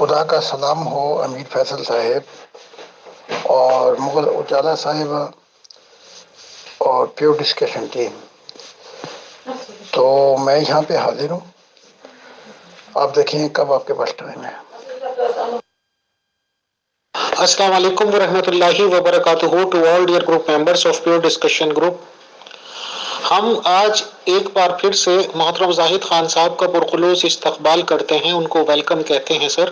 خدا کا سلام ہو امیر فیصل صاحب اور مغل اجالا صاحبہ اور پیور ڈسکشن ٹیم. تو میں یہاں پہ حاضر ہوں. آپ دیکھیں کب آپ کے پاس ٹائم ہے. السلام علیکم ورحمۃ اللہ وبرکاتہ to all dear group members of pure discussion group. ہم آج ایک بار پھر سے محترم زاہد خان صاحب کا پرخلوص استقبال کرتے ہیں. ان کو ویلکم کہتے ہیں سر.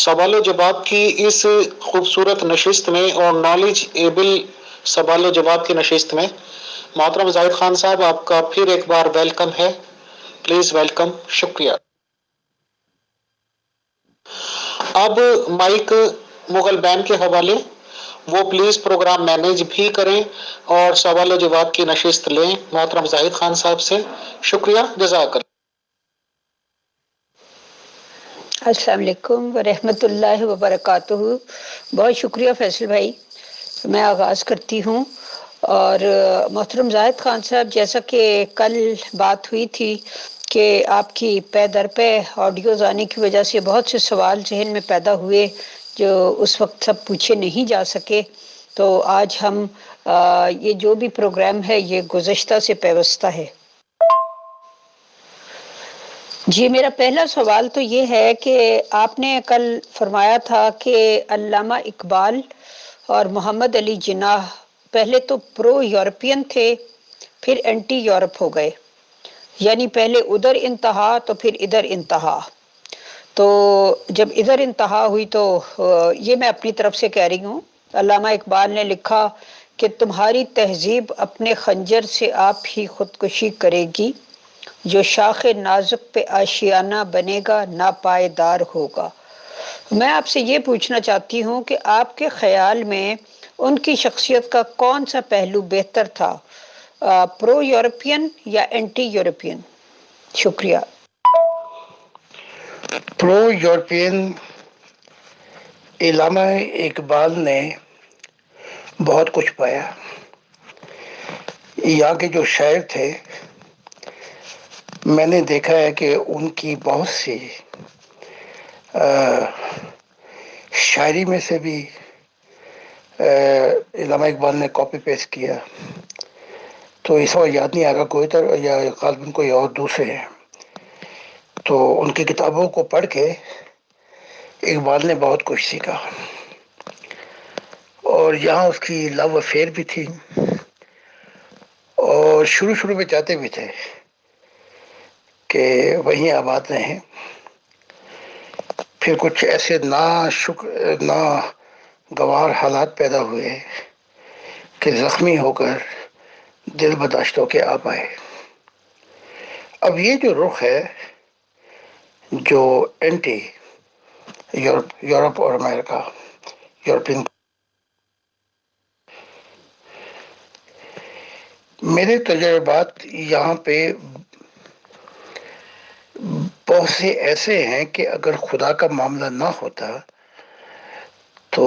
سوال و جواب کی اس خوبصورت نشست میں اور نالج ایبل سوال و جواب کی نشست میں محترم زاہد خان صاحب آپ کا پھر ایک بار ویلکم ہے. Please welcome. شکریہ. اب مائک مغل بین کے حوالے وہ پلیز پروگرام مینیج بھی کریں اور سوال و جواب کی نشست لیں محترم زاہد خان صاحب سے. شکریہ. جزاک اللہ. السلام علیکم ورحمۃ اللہ وبرکاتہ. بہت شکریہ فیصل بھائی. میں آغاز کرتی ہوں. اور محترم زاہد خان صاحب، جیسا کہ کل بات ہوئی تھی کہ آپ کی پے در پہ آڈیوز آنے کی وجہ سے بہت سے سوال ذہن میں پیدا ہوئے جو اس وقت سب پوچھے نہیں جا سکے، تو آج ہم یہ جو بھی پروگرام ہے یہ گزشتہ سے پیوستہ ہے. جی، میرا پہلا سوال تو یہ ہے کہ آپ نے کل فرمایا تھا کہ علامہ اقبال اور محمد علی جناح پہلے تو پرو یورپین تھے، پھر اینٹی یورپ ہو گئے، یعنی پہلے ادھر انتہا تو پھر ادھر انتہا. تو جب ادھر انتہا ہوئی تو یہ میں اپنی طرف سے کہہ رہی ہوں. علامہ اقبال نے لکھا کہ تمہاری تہذیب اپنے خنجر سے آپ ہی خودکشی کرے گی، جو شاخ نازک پہ آشیانہ بنے گا ناپائیدار ہوگا. میں آپ سے یہ پوچھنا چاہتی ہوں کہ آپ کے خیال میں ان کی شخصیت کا کون سا پہلو بہتر تھا، پرو یورپین یا اینٹی یورپین؟ شکریہ. پرو یورپین علامہ اقبال نے بہت کچھ پایا. یہاں کے جو شاعر تھے میں نے دیکھا ہے کہ ان کی بہت سی شاعری میں سے بھی علامہ اقبال نے کاپی پیسٹ کیا. تو اس وقت یاد نہیں آ رہا کوئی طرح یا غالباً کوئی اور دوسرے ہیں. تو ان کی کتابوں کو پڑھ کے اقبال نے بہت کچھ سیکھا. اور یہاں اس کی لو افیئر بھی تھی اور شروع میں چاہتے بھی تھے کہ وہیں آباد رہیں. پھر کچھ ایسے ناگوار حالات پیدا ہوئے کہ زخمی ہو کر دل بداشت ہو کے آ پائے. اب یہ جو رخ ہے جو اینٹی یورپ اور امریکہ یورپین، میرے تجربات یہاں پہ بہت سے ایسے ہیں کہ اگر خدا کا معاملہ نہ ہوتا تو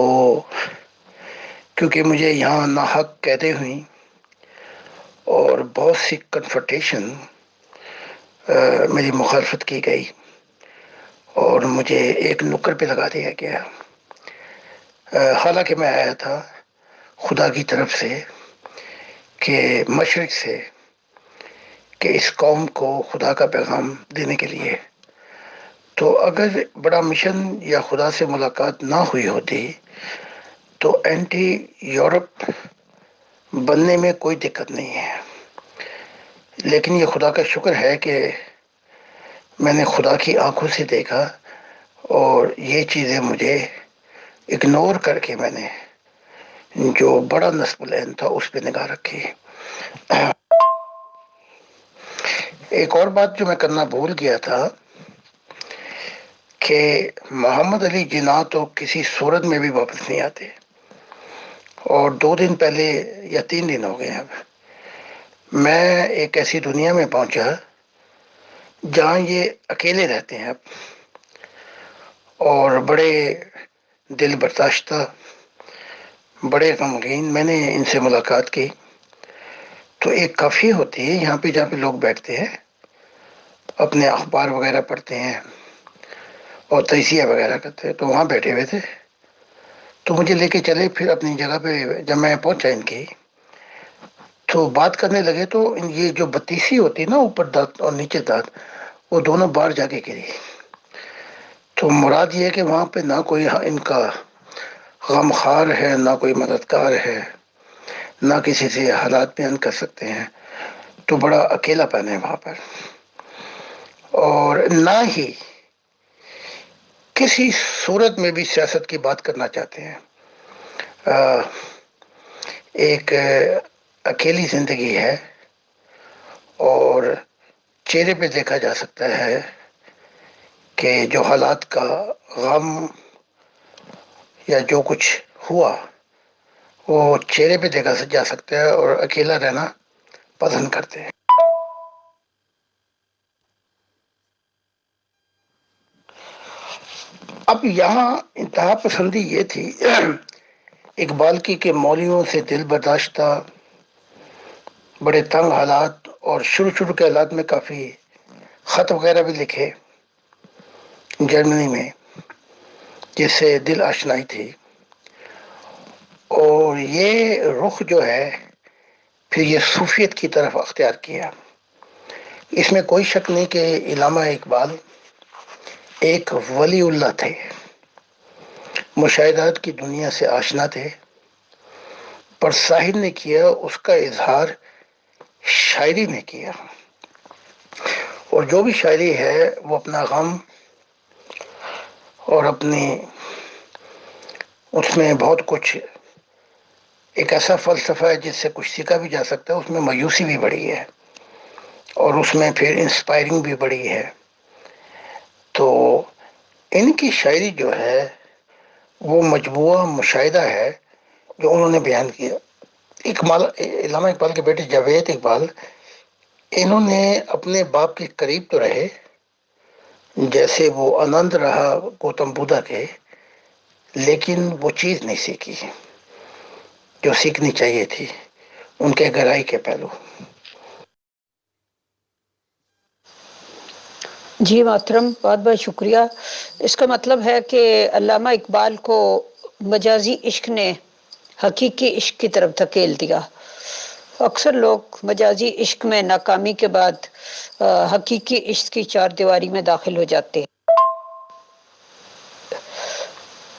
کیونکہ مجھے یہاں ناحق قیدیں ہوئیں اور بہت سی کنفرٹیشن میری مخالفت کی گئی اور مجھے ایک نکر پہ لگا دیا گیا. حالانکہ میں آیا تھا خدا کی طرف سے کہ مشرق سے کہ اس قوم کو خدا کا پیغام دینے کے لیے. تو اگر بڑا مشن یا خدا سے ملاقات نہ ہوئی ہوتی تو اینٹی یورپ بننے میں کوئی دقت نہیں ہے. لیکن یہ خدا کا شکر ہے کہ میں نے خدا کی آنکھوں سے دیکھا اور یہ چیزیں مجھے اگنور کر کے میں نے جو بڑا نصب العین تھا اس پہ نگاہ رکھی. ایک اور بات جو میں کرنا بھول گیا تھا کہ محمد علی جناح تو کسی صورت میں بھی واپس نہیں آتے. اور 2 دن پہلے یا 3 دن ہو گئے اب میں ایک ایسی دنیا میں پہنچا جہاں یہ اکیلے رہتے ہیں اب اور بڑے دل برداشتہ، بڑے غمگین. میں نے ان سے ملاقات کی تو ایک کافی ہوتی ہے یہاں پہ جہاں پہ لوگ بیٹھتے ہیں اپنے اخبار وغیرہ پڑھتے ہیں اور تجزیہ وغیرہ کرتے، تو وہاں بیٹھے ہوئے تھے، تو مجھے لے کے چلے پھر اپنی جگہ پہ. جب میں پہنچا ان کی تو بات کرنے لگے، تو یہ جو بتیسی ہوتی ہے نا، اوپر دانت اور نیچے دانت، وہ دونوں باہر جا کے گری. تو مراد یہ ہے کہ وہاں پہ نہ کوئی ان کا غمخوار ہے، نہ کوئی مددگار ہے، نہ کسی سے حالات بیان کر سکتے ہیں. تو بڑا اکیلا پن ہے وہاں پر، اور نہ ہی کسی صورت میں بھی سیاست کی بات کرنا چاہتے ہیں. ایک اکیلی زندگی ہے، اور چہرے پہ دیکھا جا سکتا ہے کہ جو حالات کا غم یا جو کچھ ہوا وہ چہرے پہ دیکھا جا سکتا ہے، اور اکیلا رہنا پسند کرتے ہیں. اب یہاں انتہا پسندی یہ تھی اقبال کی کہ مولویوں سے دل برداشتہ، بڑے تنگ حالات، اور شروع کے حالات میں کافی خط وغیرہ بھی لکھے جرمنی میں، جس سے دل آشنائی تھی. اور یہ رخ جو ہے پھر یہ صوفیت کی طرف اختیار کیا. اس میں کوئی شک نہیں کہ علامہ اقبال ایک ولی اللہ تھے، مشاہدات کی دنیا سے آشنا تھے، پر ساحر نے کیا اس کا اظہار شاعری میں کیا. اور جو بھی شاعری ہے وہ اپنا غم اور اپنی، اس میں بہت کچھ، ایک ایسا فلسفہ ہے جس سے کچھ سیکھا بھی جا سکتا ہے. اس میں مایوسی بھی بڑی ہے، اور اس میں پھر انسپائرنگ بھی بڑی ہے. تو ان کی شاعری جو ہے وہ مجموعہ مشاہدہ ہے جو انہوں نے بیان کیا. علامہ اقبال کے بیٹے جاوید اقبال، انہوں نے اپنے باپ کے قریب تو رہے، جیسے وہ آنند رہا گوتم بدھا کے، لیکن وہ چیز نہیں سیکھی جو سیکھنی چاہیے تھی، ان کے گہرائی کے پہلو. جی محترم، بہت بہت شکریہ. اس کا مطلب ہے کہ علامہ اقبال کو مجازی عشق نے حقیقی عشق کی طرف دھکیل دیا. اکثر لوگ مجازی عشق میں ناکامی کے بعد حقیقی عشق کی چار دیواری میں داخل ہو جاتے ہیں.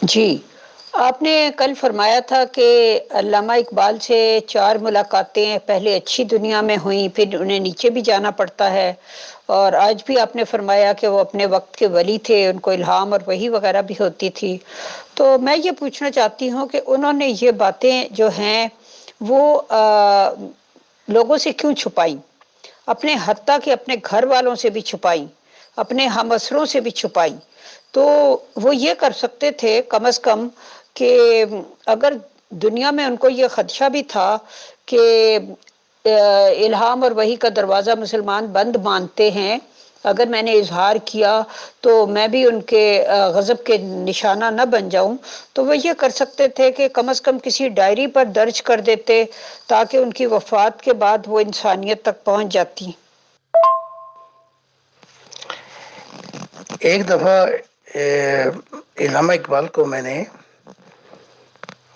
جی، آپ نے کل فرمایا تھا کہ علامہ اقبال سے چار ملاقاتیں پہلے اچھی دنیا میں ہوئیں، پھر انہیں نیچے بھی جانا پڑتا ہے، اور آج بھی آپ نے فرمایا کہ وہ اپنے وقت کے ولی تھے، ان کو الہام اور وحی وغیرہ بھی ہوتی تھی. تو میں یہ پوچھنا چاہتی ہوں کہ انہوں نے یہ باتیں جو ہیں وہ لوگوں سے کیوں چھپائیں، اپنے حتیٰ کہ اپنے گھر والوں سے بھی چھپائیں، اپنے ہم اسروں سے بھی چھپائیں. تو وہ یہ کر سکتے تھے کم از کم کہ اگر دنیا میں ان کو یہ خدشہ بھی تھا کہ الہام اور وحی کا دروازہ مسلمان بند مانتے ہیں، اگر میں نے اظہار کیا تو میں بھی ان کے غضب کے نشانہ نہ بن جاؤں، تو وہ یہ کر سکتے تھے کہ کم از کم کسی ڈائری پر درج کر دیتے تاکہ ان کی وفات کے بعد وہ انسانیت تک پہنچ جاتی. ایک دفعہ علامہ اقبال کو میں نے،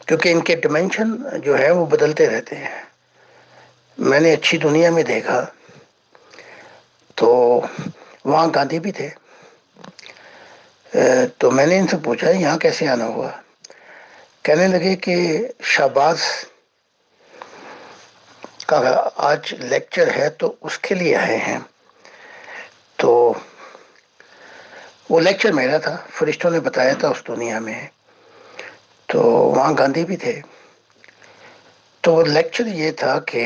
کیونکہ ان کے ڈیمینشن جو ہے وہ بدلتے رہتے ہیں، میں نے اچھی دنیا میں دیکھا تو وہاں گاندھی بھی تھے. تو میں نے ان سے پوچھا یہاں کیسے آنا ہوا. کہنے لگے کہ شہباز کا آج لیکچر ہے تو اس کے لیے آئے ہیں. تو وہ لیکچر میرا تھا، فرشتوں نے بتایا تھا اس دنیا میں، تو وہاں گاندھی بھی تھے. تو لیکچر یہ تھا کہ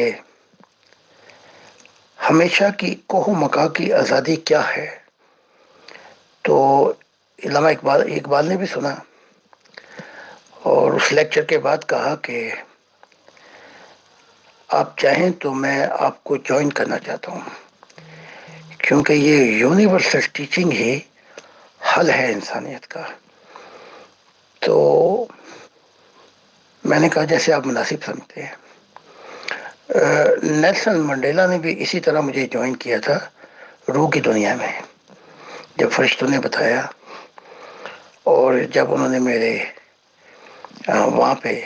ہمیشہ کی کوہ مکا کی آزادی کیا ہے. تو علامہ اقبال نے بھی سنا، اور اس لیکچر کے بعد کہا کہ آپ چاہیں تو میں آپ کو جوائن کرنا چاہتا ہوں، کیونکہ یہ یونیورسل ٹیچنگ ہی حل ہے انسانیت کا. تو میں نے کہا جیسے آپ مناسب سمجھتے ہیں. نیلسن منڈیلا نے بھی اسی طرح مجھے جوائن کیا تھا روح کی دنیا میں، جب فرشتوں نے بتایا. اور جب انہوں نے میرے وہاں پہ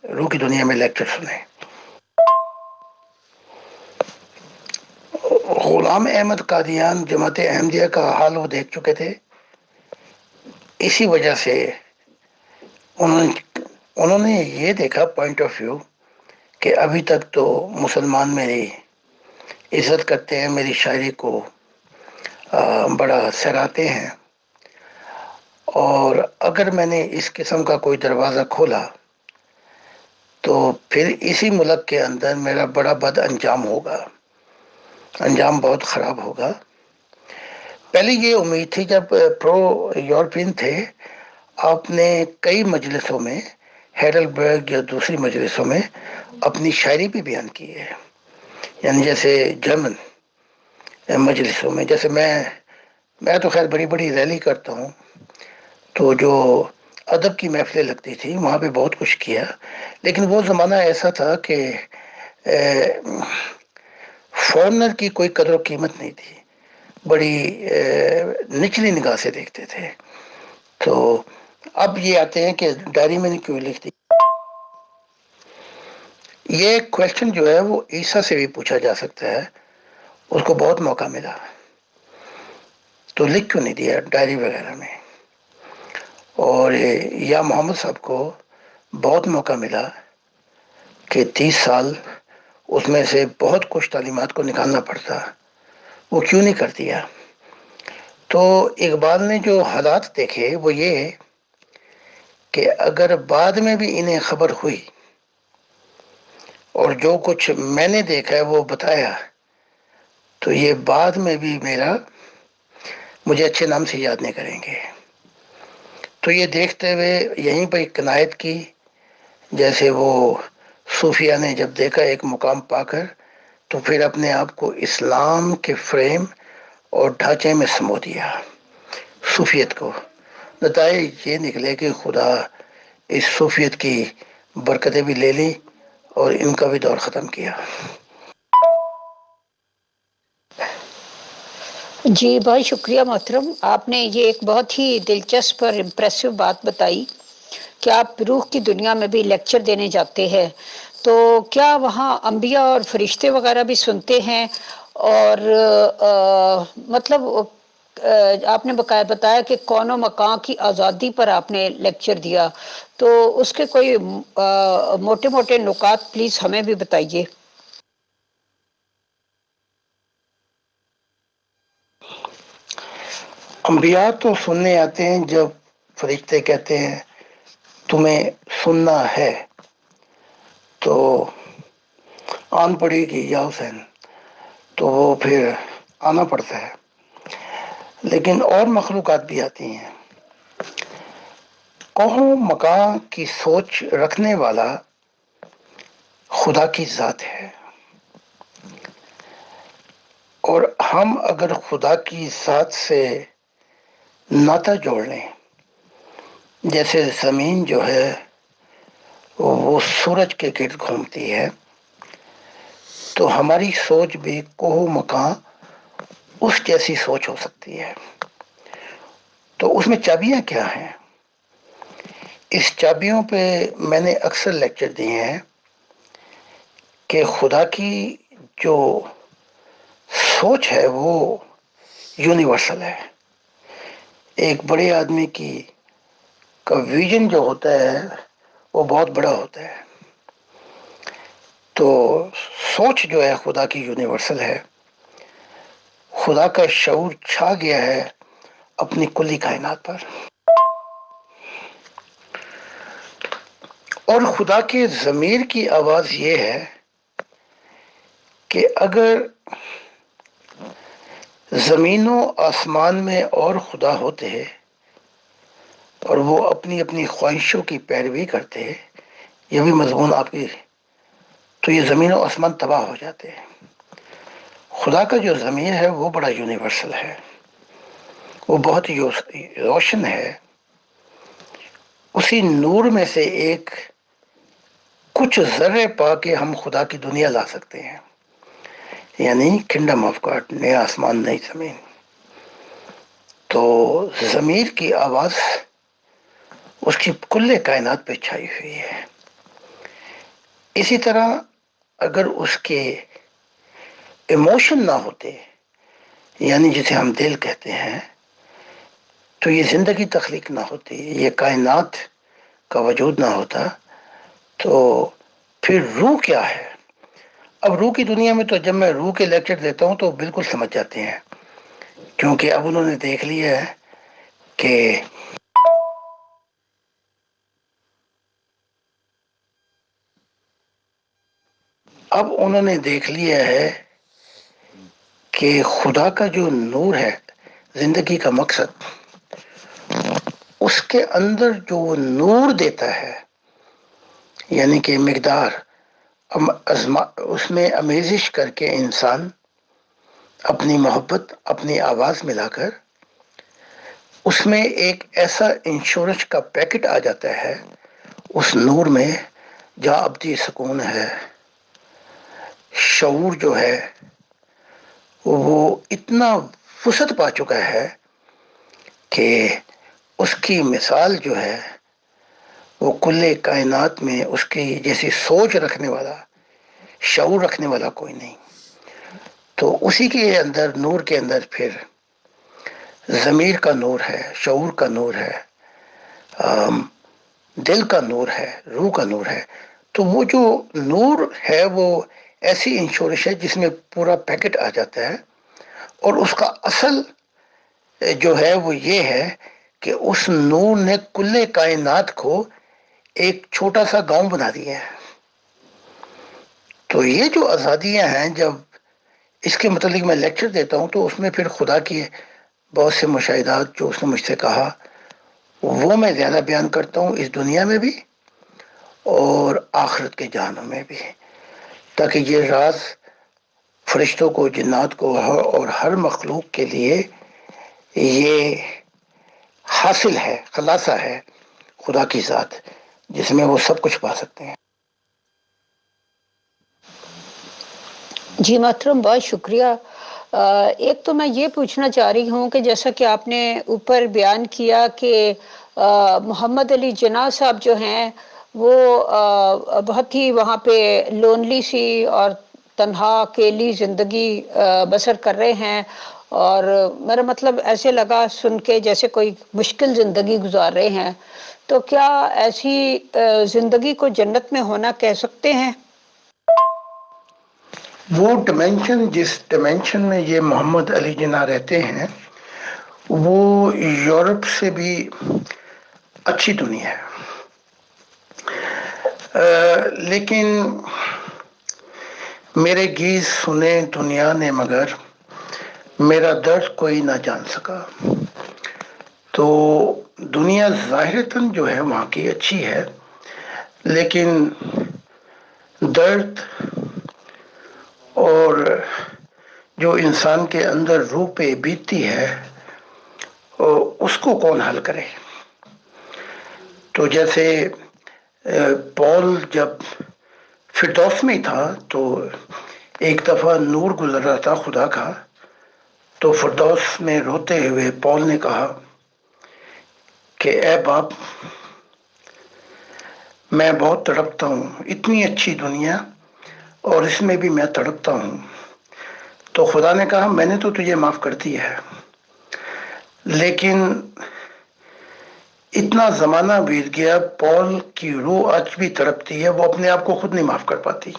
روح کی دنیا میں لیکچر سنے. غلام احمد قادیان جماعت احمدیہ کا حال وہ دیکھ چکے تھے. اسی وجہ سے انہوں نے یہ دیکھا پوائنٹ آف ویو کہ ابھی تک تو مسلمان میری عزت کرتے ہیں، میری شاعری کو بڑا سراہتے ہیں، اور اگر میں نے اس قسم کا کوئی دروازہ کھولا تو پھر اسی ملک کے اندر میرا بڑا بد انجام ہوگا، انجام بہت خراب ہوگا. پہلے یہ امید تھی جب پرو یورپین تھے، آپ نے کئی مجلسوں میں، ہیڈلبرگ یا دوسری مجلسوں میں اپنی شاعری بھی بیان کی ہے. یعنی جیسے جرمن مجلسوں میں، جیسے میں تو خیر بڑی بڑی ریلی کرتا ہوں، تو جو ادب کی محفلیں لگتی تھی وہاں پہ بہت کچھ کیا. لیکن وہ زمانہ ایسا تھا کہ فورنر کی کوئی قدر و قیمت نہیں تھی، بڑی نچلی نگاہ سے دیکھتے تھے. تو اب یہ آتے ہیں کہ ڈائری میں نے کیوں لکھ دی. یہ کوشچن جو ہے وہ عیسیٰ سے بھی پوچھا جا سکتا ہے، اس کو بہت موقع ملا تو لکھ کیوں نہیں دیا ڈائری وغیرہ میں. اور یا محمد صاحب کو بہت موقع ملا کہ 30 سال اس میں سے بہت کچھ تعلیمات کو نکالنا پڑتا، وہ کیوں نہیں کر دیا. تو اقبال نے جو حالات دیکھے وہ یہ کہ اگر بعد میں بھی انہیں خبر ہوئی اور جو کچھ میں نے دیکھا ہے وہ بتایا، تو یہ بعد میں بھی مجھے اچھے نام سے یاد نہیں کریں گے. تو یہ دیکھتے ہوئے یہیں پہ ایک قناعت کی، جیسے وہ صوفیہ نے جب دیکھا ایک مقام پا کر تو پھر اپنے آپ کو اسلام کے فریم اور ڈھانچے میں سمو دیا. صوفیت کو نتائج یہ نکلے کہ خدا اس صوفیت کی برکتیں بھی لے لی اور ان کا بھی دور ختم کیا. جی بہت شکریہ محترم، آپ نے یہ ایک بہت ہی دلچسپ اور امپریسو بات بتائی کہ آپ روح کی دنیا میں بھی لیکچر دینے جاتے ہیں. تو کیا وہاں انبیاء اور فرشتے وغیرہ بھی سنتے ہیں؟ اور مطلب آپ نے بقایا بتایا کہ کون و مکان کی آزادی پر آپ نے لیکچر دیا، تو اس کے کوئی موٹے موٹے نکات پلیز ہمیں بھی بتائیے. انبیاء تو سننے آتے ہیں جب فرشتے کہتے ہیں تمہیں سننا ہے تو آن پڑے گی یا حسین، تو وہ پھر آنا پڑتا ہے. لیکن اور مخلوقات بھی آتی ہیں. قوم مکان کی سوچ رکھنے والا خدا کی ذات ہے، اور ہم اگر خدا کی ذات سے ناطہ جوڑ لیں، جیسے زمین جو ہے وہ سورج کے گرد گھومتی ہے، تو ہماری سوچ بھی کوہ مکان اس جیسی سوچ ہو سکتی ہے. تو اس میں چابیاں کیا ہیں؟ اس چابیوں پہ میں نے اکثر لیکچر دیے ہیں کہ خدا کی جو سوچ ہے وہ یونیورسل ہے. ایک بڑے آدمی کا ویژن جو ہوتا ہے وہ بہت بڑا ہوتا ہے. تو سوچ جو ہے خدا کی یونیورسل ہے. خدا کا شعور چھا گیا ہے اپنی کلی کائنات پر. اور خدا کے ضمیر کی آواز یہ ہے کہ اگر زمین و آسمان میں اور خدا ہوتے اور وہ اپنی اپنی خواہشوں کی پیروی کرتے، یہ بھی مضمون آپ کی، تو یہ زمین و آسمان تباہ ہو جاتے ہیں. خدا کا جو ضمیر ہے وہ بڑا یونیورسل ہے، وہ بہت روشن ہے. اسی نور میں سے ایک کچھ ذرے پا کے ہم خدا کی دنیا لا سکتے ہیں، یعنی کنگڈم آف گاڈ، نیا آسمان نئی زمین. تو ضمیر کی آواز اس کی کل کائنات پہ چھائی ہوئی ہے. اسی طرح اگر اس کے ایموشن نہ ہوتے، یعنی جسے ہم دل کہتے ہیں، تو یہ زندگی تخلیق نہ ہوتی، یہ کائنات کا وجود نہ ہوتا. تو پھر روح کیا ہے؟ اب روح کی دنیا میں تو جب میں روح کے لیکچر دیتا ہوں تو بالکل سمجھ جاتے ہیں، کیونکہ اب انہوں نے دیکھ لیا ہے کہ کہ خدا کا جو نور ہے، زندگی کا مقصد، اس کے اندر جو وہ نور دیتا ہے، یعنی کہ مقدار، اس میں آمیزش کر کے انسان اپنی محبت، اپنی آواز ملا کر اس میں ایک ایسا انشورنس کا پیکٹ آ جاتا ہے اس نور میں، جہاں ابدی سکون ہے. شعور جو ہے وہ اتنا وسعت پا چکا ہے کہ اس کی مثال جو ہے وہ کل کائنات میں اس کی جیسی سوچ رکھنے والا، شعور رکھنے والا کوئی نہیں. تو اسی کے اندر، نور کے اندر، پھر ضمیر کا نور ہے، شعور کا نور ہے، دل کا نور ہے، روح کا نور ہے. تو وہ جو نور ہے وہ ایسی انشورنس ہے جس میں پورا پیکٹ آ جاتا ہے. اور اس کا اصل جو ہے وہ یہ ہے کہ اس نور نے کل کائنات کو ایک چھوٹا سا گاؤں بنا دیا ہے. تو یہ جو آزادیاں ہیں، جب اس کے متعلق میں لیکچر دیتا ہوں تو اس میں پھر خدا کی بہت سے مشاہدات جو اس نے مجھ سے کہا وہ میں زیادہ بیان کرتا ہوں، اس دنیا میں بھی اور آخرت کے جہانوں میں بھی، تاکہ یہ راز فرشتوں کو، جنات کو اور ہر مخلوق کے لیے یہ حاصل ہے، خلاصہ ہے خدا کی ذات، جس میں وہ سب کچھ پا سکتے ہیں. جی محترم، بہت شکریہ. ایک تو میں یہ پوچھنا چاہ رہی ہوں کہ جیسا کہ آپ نے اوپر بیان کیا کہ محمد علی جناح صاحب جو ہیں وہ بہت ہی وہاں پہ لونلی سی اور تنہا اکیلی زندگی بسر کر رہے ہیں، اور میرا مطلب ایسے لگا سن کے جیسے کوئی مشکل زندگی گزار رہے ہیں. تو کیا ایسی زندگی کو جنت میں ہونا کہہ سکتے ہیں؟ وہ ڈیمینشن، جس ڈیمینشن میں یہ محمد علی جناح رہتے ہیں، وہ یورپ سے بھی اچھی دنیا ہے. لیکن میرے گیت سنے دنیا نے مگر میرا درد کوئی نہ جان سکا. تو دنیا ظاہراً جو ہے وہاں کی اچھی ہے، لیکن درد اور جو انسان کے اندر روح پہ بیتتی ہے اس کو کون حل کرے؟ تو جیسے پول جب فردوس میں تھا تو ایک دفعہ نور گزر رہا تھا خدا کا، تو فردوس میں روتے ہوئے پول نے کہا کہ اے باپ، میں بہت تڑپتا ہوں، اتنی اچھی دنیا اور اس میں بھی میں تڑپتا ہوں. تو خدا نے کہا میں نے تو تجھے معاف کر دیا ہے، لیکن اتنا زمانہ بیت گیا، پول کی روح آج بھی تڑپتی ہے، وہ اپنے آپ کو خود نہیں معاف کر پاتی.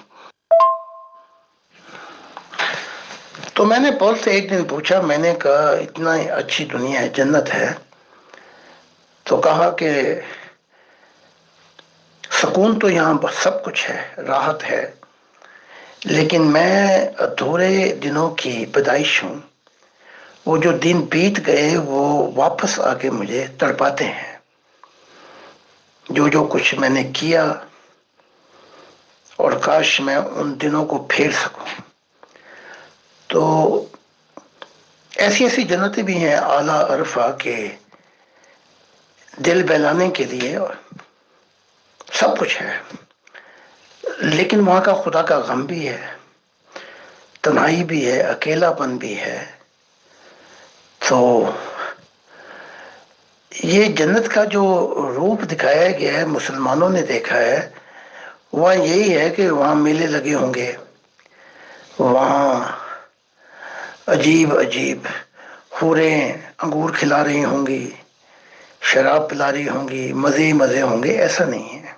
تو میں نے پول سے ایک دن پوچھا، میں نے کہا اتنا اچھی دنیا ہے، جنت ہے، تو کہا کہ سکون تو یہاں سب کچھ ہے، راحت ہے، لیکن میں ادھورے دنوں کی پیدائش ہوں. وہ جو دن بیت گئے وہ واپس آ کے مجھے تڑپاتے ہیں. جو کچھ میں نے کیا، اور کاش میں ان دنوں کو پھیر سکوں. تو ایسی جنتیں بھی ہیں اعلیٰ عرفہ کے دل بہلانے کے لیے، سب کچھ ہے، لیکن وہاں کا خدا کا غم بھی ہے، تنہائی بھی ہے، اکیلا پن بھی ہے. تو یہ جنت کا جو روپ دکھایا گیا ہے، مسلمانوں نے دیکھا ہے، وہاں یہی ہے کہ وہاں میلے لگے ہوں گے، وہاں عجیب عجیب حوریں انگور کھلا رہی ہوں گی، شراب پلا رہی ہوں گی، مزے ہی مزے ہوں گے. ایسا نہیں ہے.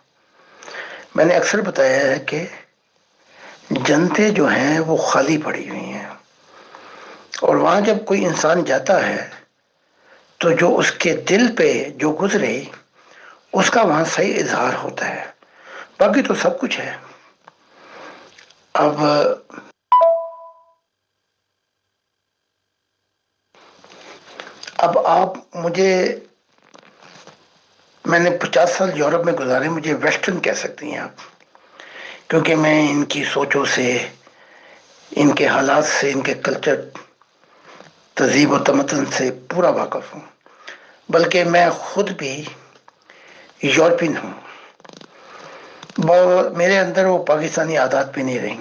میں نے اکثر بتایا ہے کہ جنتیں جو ہیں وہ خالی پڑی ہوئی ہیں، اور وہاں جب کوئی انسان جاتا ہے تو جو اس کے دل پہ جو گزرے اس کا وہاں صحیح اظہار ہوتا ہے. باقی تو سب کچھ ہے. اب آپ مجھے، میں نے 50 سال یورپ میں گزارے، مجھے ویسٹرن کہہ سکتی ہیں آپ، کیونکہ میں ان کی سوچوں سے، ان کے حالات سے، ان کے کلچر، تہذیب و تمدن سے پورا واقف ہوں. بلکہ میں خود بھی یورپین ہوں، میرے اندر وہ پاکستانی عادات بھی نہیں رہیں.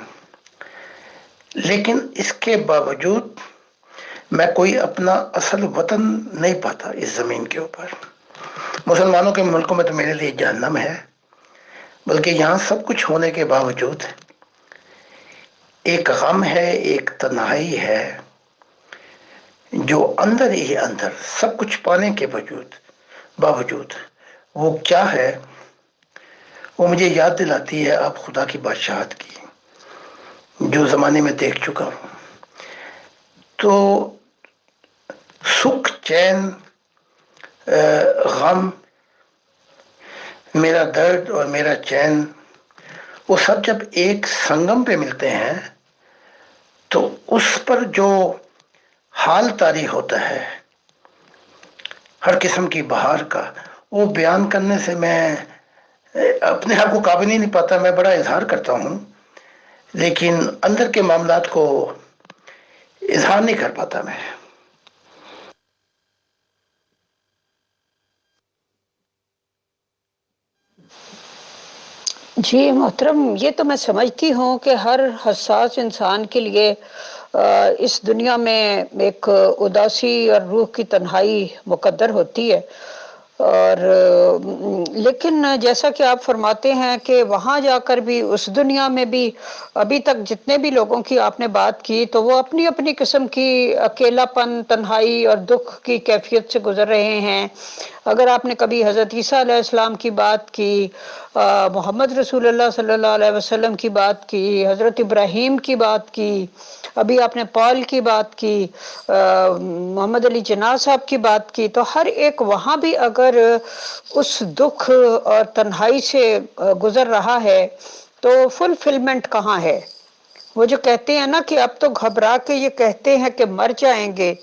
لیکن اس کے باوجود میں کوئی اپنا اصل وطن نہیں پاتا اس زمین کے اوپر. مسلمانوں کے ملکوں میں تو میرے لیے جہنم ہے، بلکہ یہاں سب کچھ ہونے کے باوجود ایک غم ہے، ایک تنہائی ہے، جو اندر ہی اندر سب کچھ پانے کے باوجود وہ کیا ہے، وہ مجھے یاد دلاتی ہے اب خدا کی بادشاہت کی، جو زمانے میں دیکھ چکا ہوں. تو سکھ، چین، غم، میرا درد اور میرا چین، وہ سب جب ایک سنگم پہ ملتے ہیں تو اس پر جو حال طاری ہوتا ہے ہر قسم کی بہار کا، وہ بیان کرنے سے میں اپنے آپ کو قابل ہی نہیں پاتا. میں بڑا اظہار کرتا ہوں لیکن اندر کے معاملات کو اظہار نہیں کر پاتا میں. جی محترم، یہ تو میں سمجھتی ہوں کہ ہر حساس انسان کے لیے اس دنیا میں ایک اداسی اور روح کی تنہائی مقدر ہوتی ہے. اور لیکن جیسا کہ آپ فرماتے ہیں کہ وہاں جا کر بھی، اس دنیا میں بھی، ابھی تک جتنے بھی لوگوں کی آپ نے بات کی تو وہ اپنی اپنی قسم کی اکیلا پن، تنہائی اور دکھ کی کیفیت سے گزر رہے ہیں. اگر آپ نے کبھی حضرت عیسیٰ علیہ السلام کی بات کی، محمد رسول اللہ صلی اللہ علیہ وسلم کی بات کی، حضرت ابراہیم کی بات کی، ابھی آپ نے پال کی بات کی، محمد علی جناح صاحب کی بات کی، تو ہر ایک وہاں بھی اگر اس دکھ اور تنہائی سے گزر رہا ہے تو فلفلمنٹ کہاں ہے؟ وہ جو کہتے ہیں نا کہ اب تو گھبرا کے یہ کہتے ہیں کہ مر جائیں گے،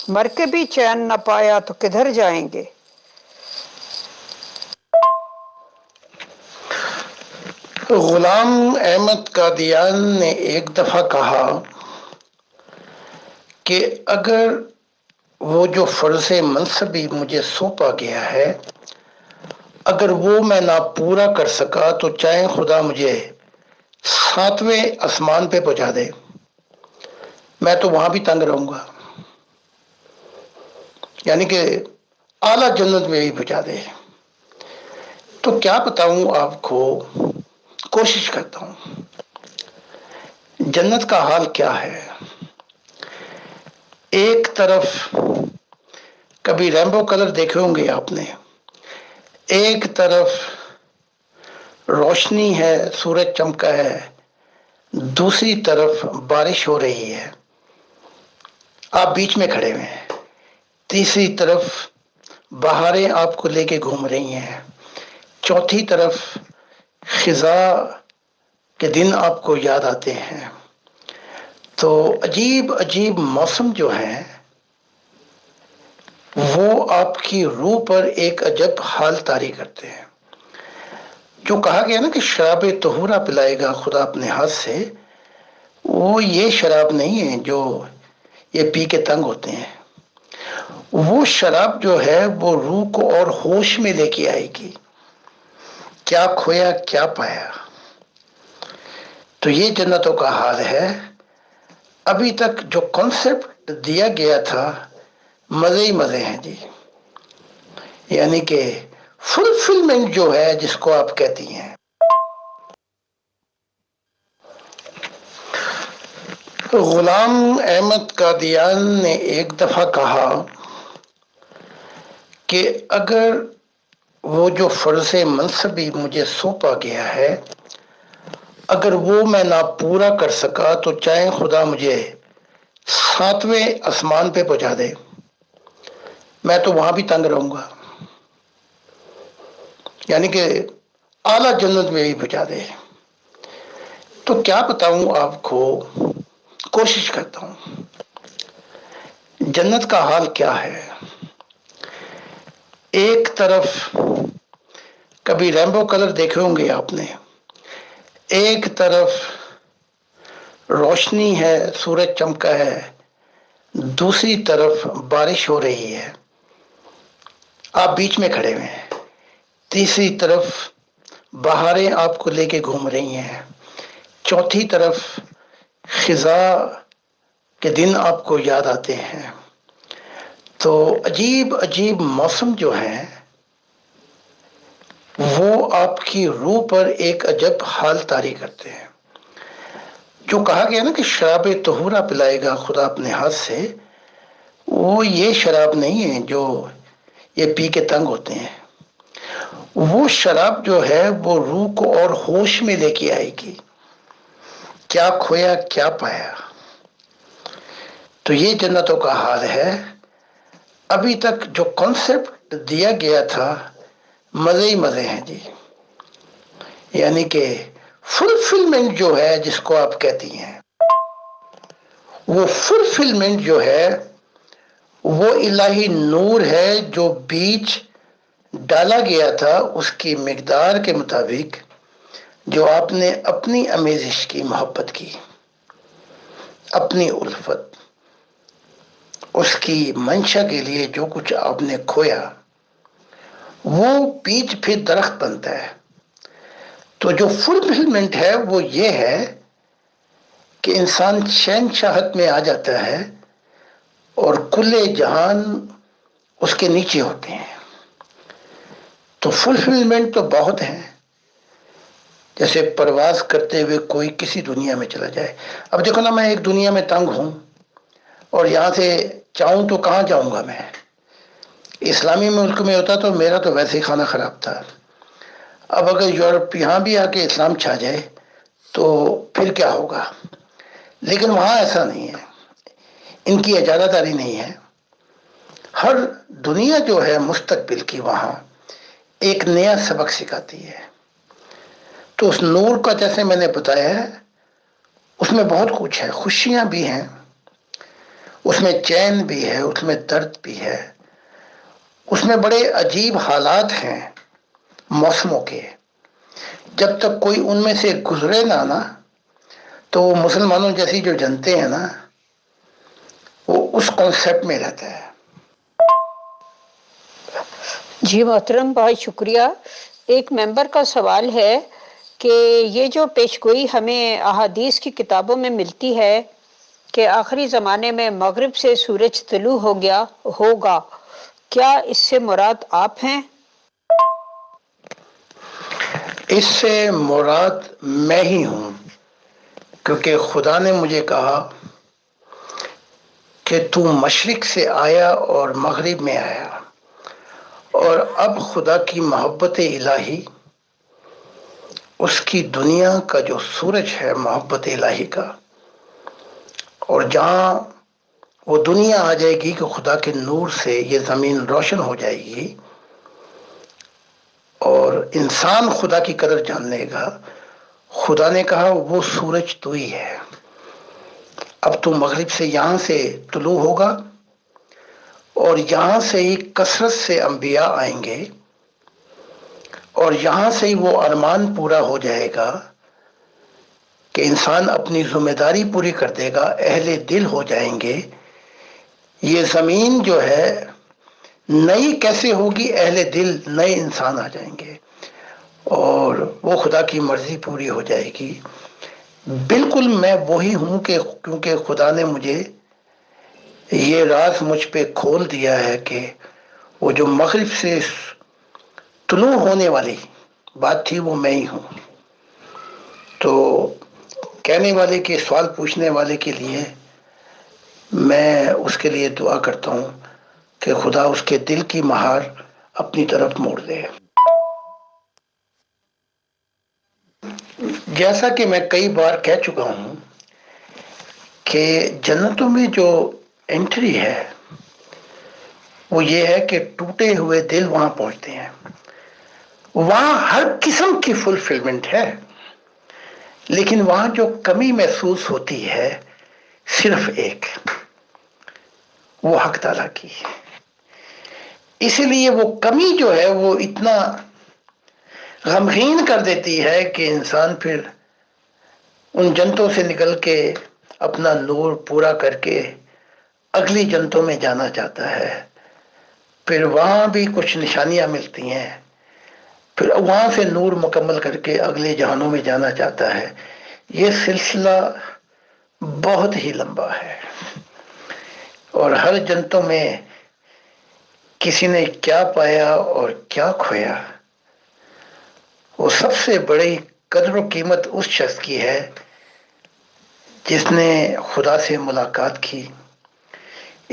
مر کے بھی چین نہ پایا تو کدھر جائیں گے. غلام احمد قادیان نے ایک دفعہ کہا کہ اگر وہ جو فرض منصبی مجھے سونپا گیا ہے، اگر وہ میں نہ پورا کر سکا تو چاہے خدا مجھے 7ویں آسمان پہ پہنچا دے، میں تو وہاں بھی تنگ رہوں گا. یعنی کہ اعلیٰ جنت میں بھی پہنچا دے. تو کیا بتاؤں آپ کو، کوشش کرتا ہوں. جنت کا حال کیا ہے؟ ایک طرف کبھی ریمبو کلر دیکھے ہوں گے آپ نے، ایک طرف روشنی ہے، سورج چمکا ہے، دوسری طرف بارش ہو رہی ہے، آپ بیچ میں کھڑے ہوئے ہیں، تیسری طرف بہاریں آپ کو لے کے گھوم رہی ہیں، چوتھی طرف خزاں کے دن آپ کو یاد آتے ہیں. تو عجیب عجیب موسم جو ہیں وہ آپ کی روح پر ایک عجب حال طاری کرتے ہیں. جو کہا گیا نا کہ شراب طہورا پلائے گا خدا اپنے ہاتھ سے، وہ یہ شراب نہیں ہے جو یہ پی کے تنگ ہوتے ہیں. وہ شراب جو ہے وہ روح کو اور ہوش میں لے کے آئے گی. کیا کھویا کیا پایا. تو یہ جنتوں کا حال ہے. ابھی تک جو کانسیپٹ دیا گیا تھا، مزے ہی مزے ہیں جی. یعنی کہ فلفلمنٹ جو ہے جس کو آپ کہتی ہیں. غلام احمد قادیان نے ایک دفعہ کہا کہ اگر وہ جو فرض منصبی مجھے سونپا گیا ہے اگر وہ میں نہ پورا کر سکا تو چاہے خدا مجھے 7ویں آسمان پہ پہنچا دے، میں تو وہاں بھی تنگ رہوں گا، یعنی کہ اعلیٰ جنت میں بھی پہنچا دے. تو کیا بتاؤں آپ کو، کوشش کرتا ہوں. جنت کا حال کیا ہے؟ ایک طرف کبھی ریمبو کلر دیکھے ہوں گے آپ نے، ایک طرف روشنی ہے، سورج چمکا ہے، دوسری طرف بارش ہو رہی ہے، آپ بیچ میں کھڑے ہوئے ہیں، تیسری طرف بہاریں آپ کو لے کے گھوم رہی ہیں، چوتھی طرف خزاں کے دن آپ کو یاد آتے ہیں. تو عجیب عجیب موسم جو ہیں وہ آپ کی روح پر ایک عجب حال طاری کرتے ہیں. جو کہا گیا نا کہ شراب طہورا پلائے گا خدا اپنے ہاتھ سے، وہ یہ شراب نہیں ہے جو یہ پی کے تنگ ہوتے ہیں. وہ شراب جو ہے وہ روح کو اور ہوش میں لے کے آئے گی. کیا کھویا کیا پایا. تو یہ جنتوں کا حال ہے. ابھی تک جو کانسیپٹ دیا گیا تھا مزے ہی مزے ہیں جی. یعنی کہ فلفلمنٹ جو ہے جس کو آپ کہتی ہیں، وہ فلفلمنٹ جو ہے وہ الہی نور ہے جو بیچ ڈالا گیا تھا اس کی مقدار کے مطابق، جو آپ نے اپنی آمیزش کی، محبت کی، اپنی الفت، اس کی منشا کے لیے جو کچھ آپ نے کھویا وہ بیچ پھر درخت بنتا ہے. تو جو فلفلمنٹ ہے وہ یہ ہے کہ انسان شہنشاہت میں آ جاتا ہے اور کل جہان اس کے نیچے ہوتے ہیں. تو فلفلمنٹ تو بہت ہیں. جیسے پرواز کرتے ہوئے کوئی کسی دنیا میں چلا جائے. اب دیکھو نا، میں ایک دنیا میں تنگ ہوں اور یہاں سے چاہوں تو کہاں جاؤں گا. میں اسلامی ملک میں ہوتا تو میرا تو ویسے ہی کھانا خراب تھا. اب اگر یورپ یہاں بھی آ کے اسلام چھا جائے تو پھر کیا ہوگا. لیکن وہاں ایسا نہیں ہے، ان کی اجازت داری نہیں ہے. ہر دنیا جو ہے مستقبل کی وہاں ایک نیا سبق سکھاتی ہے. تو اس نور کا جیسے میں نے بتایا ہے اس میں بہت کچھ ہے. خوشیاں بھی ہیں، اس میں چین بھی ہے، اس میں درد بھی ہے، اس میں بڑے عجیب حالات ہیں موسموں کے. جب تک کوئی ان میں سے گزرے نہ تو وہ مسلمانوں جیسی جو جنتے ہیں نا وہ اس کانسیپٹ میں رہتا ہے. جی محترم، بہت شکریہ. ایک ممبر کا سوال ہے کہ یہ جو پیشگوئی ہمیں احادیث کی کتابوں میں ملتی ہے کہ آخری زمانے میں مغرب سے سورج طلوع ہوگا، کیا اس سے مراد آپ ہیں؟ اس سے مراد میں ہی ہوں، کیونکہ خدا نے مجھے کہا کہ تو مشرق سے آیا اور مغرب میں آیا. اور اب خدا کی محبت الہی، اس کی دنیا کا جو سورج ہے محبت الہی کا، اور جہاں وہ دنیا آ جائے گی کہ خدا کے نور سے یہ زمین روشن ہو جائے گی اور انسان خدا کی قدر جان لے گا. خدا نے کہا وہ سورج تو ہی ہے. اب تو مغرب سے یہاں سے طلوع ہوگا اور یہاں سے ہی کثرت سے انبیاء آئیں گے اور یہاں سے ہی وہ ارمان پورا ہو جائے گا کہ انسان اپنی ذمہ داری پوری کر دے گا، اہل دل ہو جائیں گے. یہ زمین جو ہے نئی کیسے ہوگی؟ اہل دل نئے انسان آ جائیں گے اور وہ خدا کی مرضی پوری ہو جائے گی. بالکل میں وہی ہوں کہ کیونکہ خدا نے مجھے یہ راز مجھ پہ کھول دیا ہے کہ وہ جو مغرب سے طلوع ہونے والی بات تھی وہ میں ہی ہوں. تو کہنے والے کے، سوال پوچھنے والے کے لیے میں اس کے لیے دعا کرتا ہوں کہ خدا اس کے دل کی مہار اپنی طرف موڑ دے. جیسا کہ میں کئی بار کہہ چکا ہوں کہ جنتوں میں جو انٹری ہے وہ یہ ہے کہ ٹوٹے ہوئے دل وہاں پہنچتے ہیں. وہاں ہر قسم کی فلفلمنٹ ہے، لیکن وہاں جو کمی محسوس ہوتی ہے صرف ایک، وہ حق تعالیٰ کی. اسی لیے وہ کمی جو ہے وہ اتنا غمگین کر دیتی ہے کہ انسان پھر ان جنتوں سے نکل کے اپنا نور پورا کر کے اگلی جنتوں میں جانا چاہتا ہے. پھر وہاں بھی کچھ نشانیاں ملتی ہیں، پھر وہاں سے نور مکمل کر کے اگلے جہانوں میں جانا چاہتا ہے. یہ سلسلہ بہت ہی لمبا ہے، اور ہر جنتوں میں کسی نے کیا پایا اور کیا کھویا. وہ سب سے بڑی قدر و قیمت اس شخص کی ہے جس نے خدا سے ملاقات کی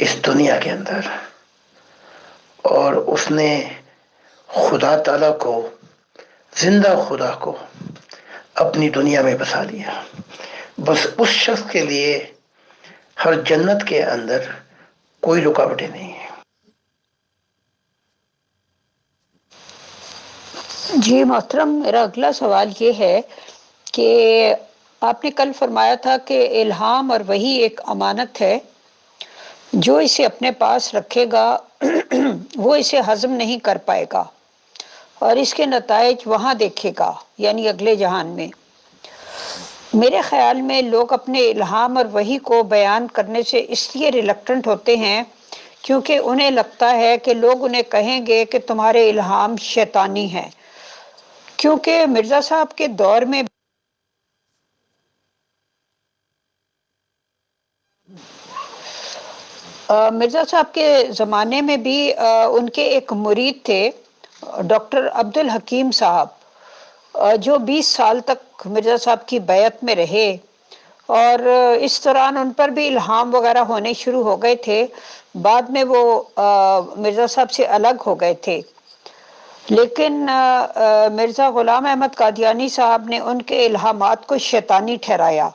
اس دنیا کے اندر، اور اس نے خدا تعالیٰ کو، زندہ خدا کو اپنی دنیا میں بسا لیا. بس اس شخص کے لیے ہر جنت کے اندر کوئی رکاوٹیں نہیں ہیں. جی محترم، میرا اگلا سوال یہ ہے کہ آپ نے کل فرمایا تھا کہ الہام اور وحی ایک امانت ہے، جو اسے اپنے پاس رکھے گا وہ اسے ہضم نہیں کر پائے گا اور اس کے نتائج وہاں دیکھے گا، یعنی اگلے جہان میں. میرے خیال میں لوگ اپنے الہام اور وحی کو بیان کرنے سے اس لیے ریلکٹنٹ ہوتے ہیں کیونکہ انہیں لگتا ہے کہ لوگ انہیں کہیں گے کہ تمہارے الہام شیطانی ہیں. کیونکہ مرزا صاحب کے دور میں مرزا صاحب کے زمانے میں بھی ان کے ایک مرید تھے ڈاکٹر عبد الحکیم صاحب، جو 20 سال تک مرزا صاحب کی بیعت میں رہے، اور اس دوران ان پر بھی الہام وغیرہ ہونے شروع ہو گئے تھے. بعد میں وہ مرزا صاحب سے الگ ہو گئے تھے، لیکن مرزا غلام احمد قادیانی صاحب نے ان کے الہامات کو شیطانی ٹھہرایا.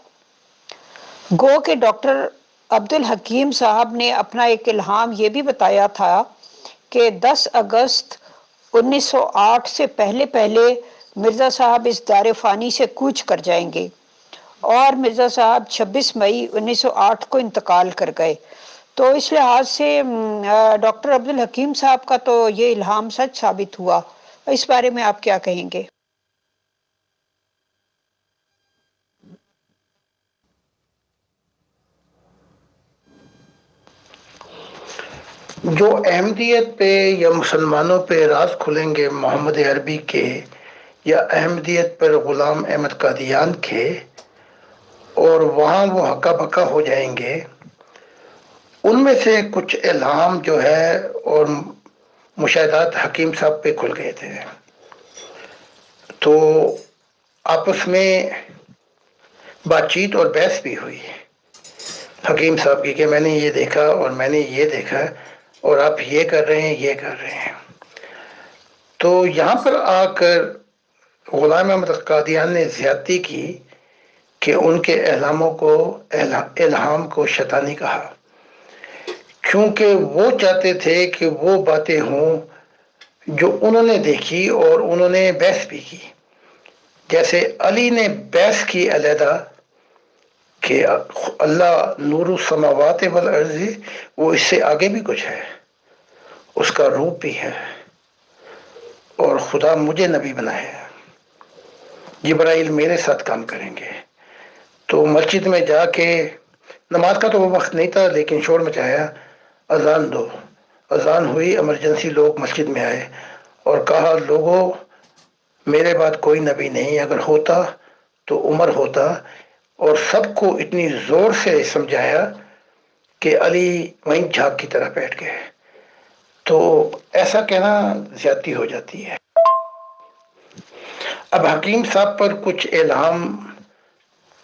گو کہ ڈاکٹر عبد الحکیم صاحب نے اپنا ایک الہام یہ بھی بتایا تھا کہ 10 اگست 1908 سے پہلے پہلے مرزا صاحب اس دار فانی سے کوچ کر جائیں گے، اور مرزا صاحب 26 مئی 1908 کو انتقال کر گئے. تو اس لحاظ سے ڈاکٹر عبد الحکیم صاحب کا تو یہ الہام سچ ثابت ہوا. اس بارے میں آپ کیا کہیں گے؟ جو احمدیت پہ یا مسلمانوں پہ راز کھلیں گے محمد عربی کے، یا احمدیت پر غلام احمد قادیان کے، اور وہاں وہ ہکا بکا ہو جائیں گے، ان میں سے کچھ الہام جو ہے اور مشاہدات حکیم صاحب پہ کھل گئے تھے. تو آپس میں بات چیت اور بحث بھی ہوئی حکیم صاحب کی کہ میں نے یہ دیکھا اور میں نے یہ دیکھا اور آپ یہ کر رہے ہیں، یہ کر رہے ہیں. تو یہاں پر آ کر غلام احمد قادیان نے زیادتی کی کہ ان کے الہام کو شیطانی کہا، کیونکہ وہ چاہتے تھے کہ وہ باتیں ہوں جو انہوں نے دیکھی اور انہوں نے بحث بھی کی. جیسے علی نے بحث کی علیحدہ کہ اللہ نور السماوات والارض، وہ اس سے آگے بھی کچھ ہے، اس کا روپ بھی ہے، اور خدا مجھے نبی بنایا ہے، جبرائیل میرے ساتھ کام کریں گے. تو مسجد میں جا کے، نماز کا تو وہ وقت نہیں تھا لیکن شور مچایا، اذان دو. اذان ہوئی، ایمرجنسی لوگ مسجد میں آئے اور کہا لوگوں میرے بعد کوئی نبی نہیں، اگر ہوتا تو عمر ہوتا. اور سب کو اتنی زور سے سمجھایا کہ علی وہیں جھاگ کی طرح بیٹھ گئے. تو ایسا کہنا زیادتی ہو جاتی ہے۔ اب حکیم صاحب پر کچھ الہام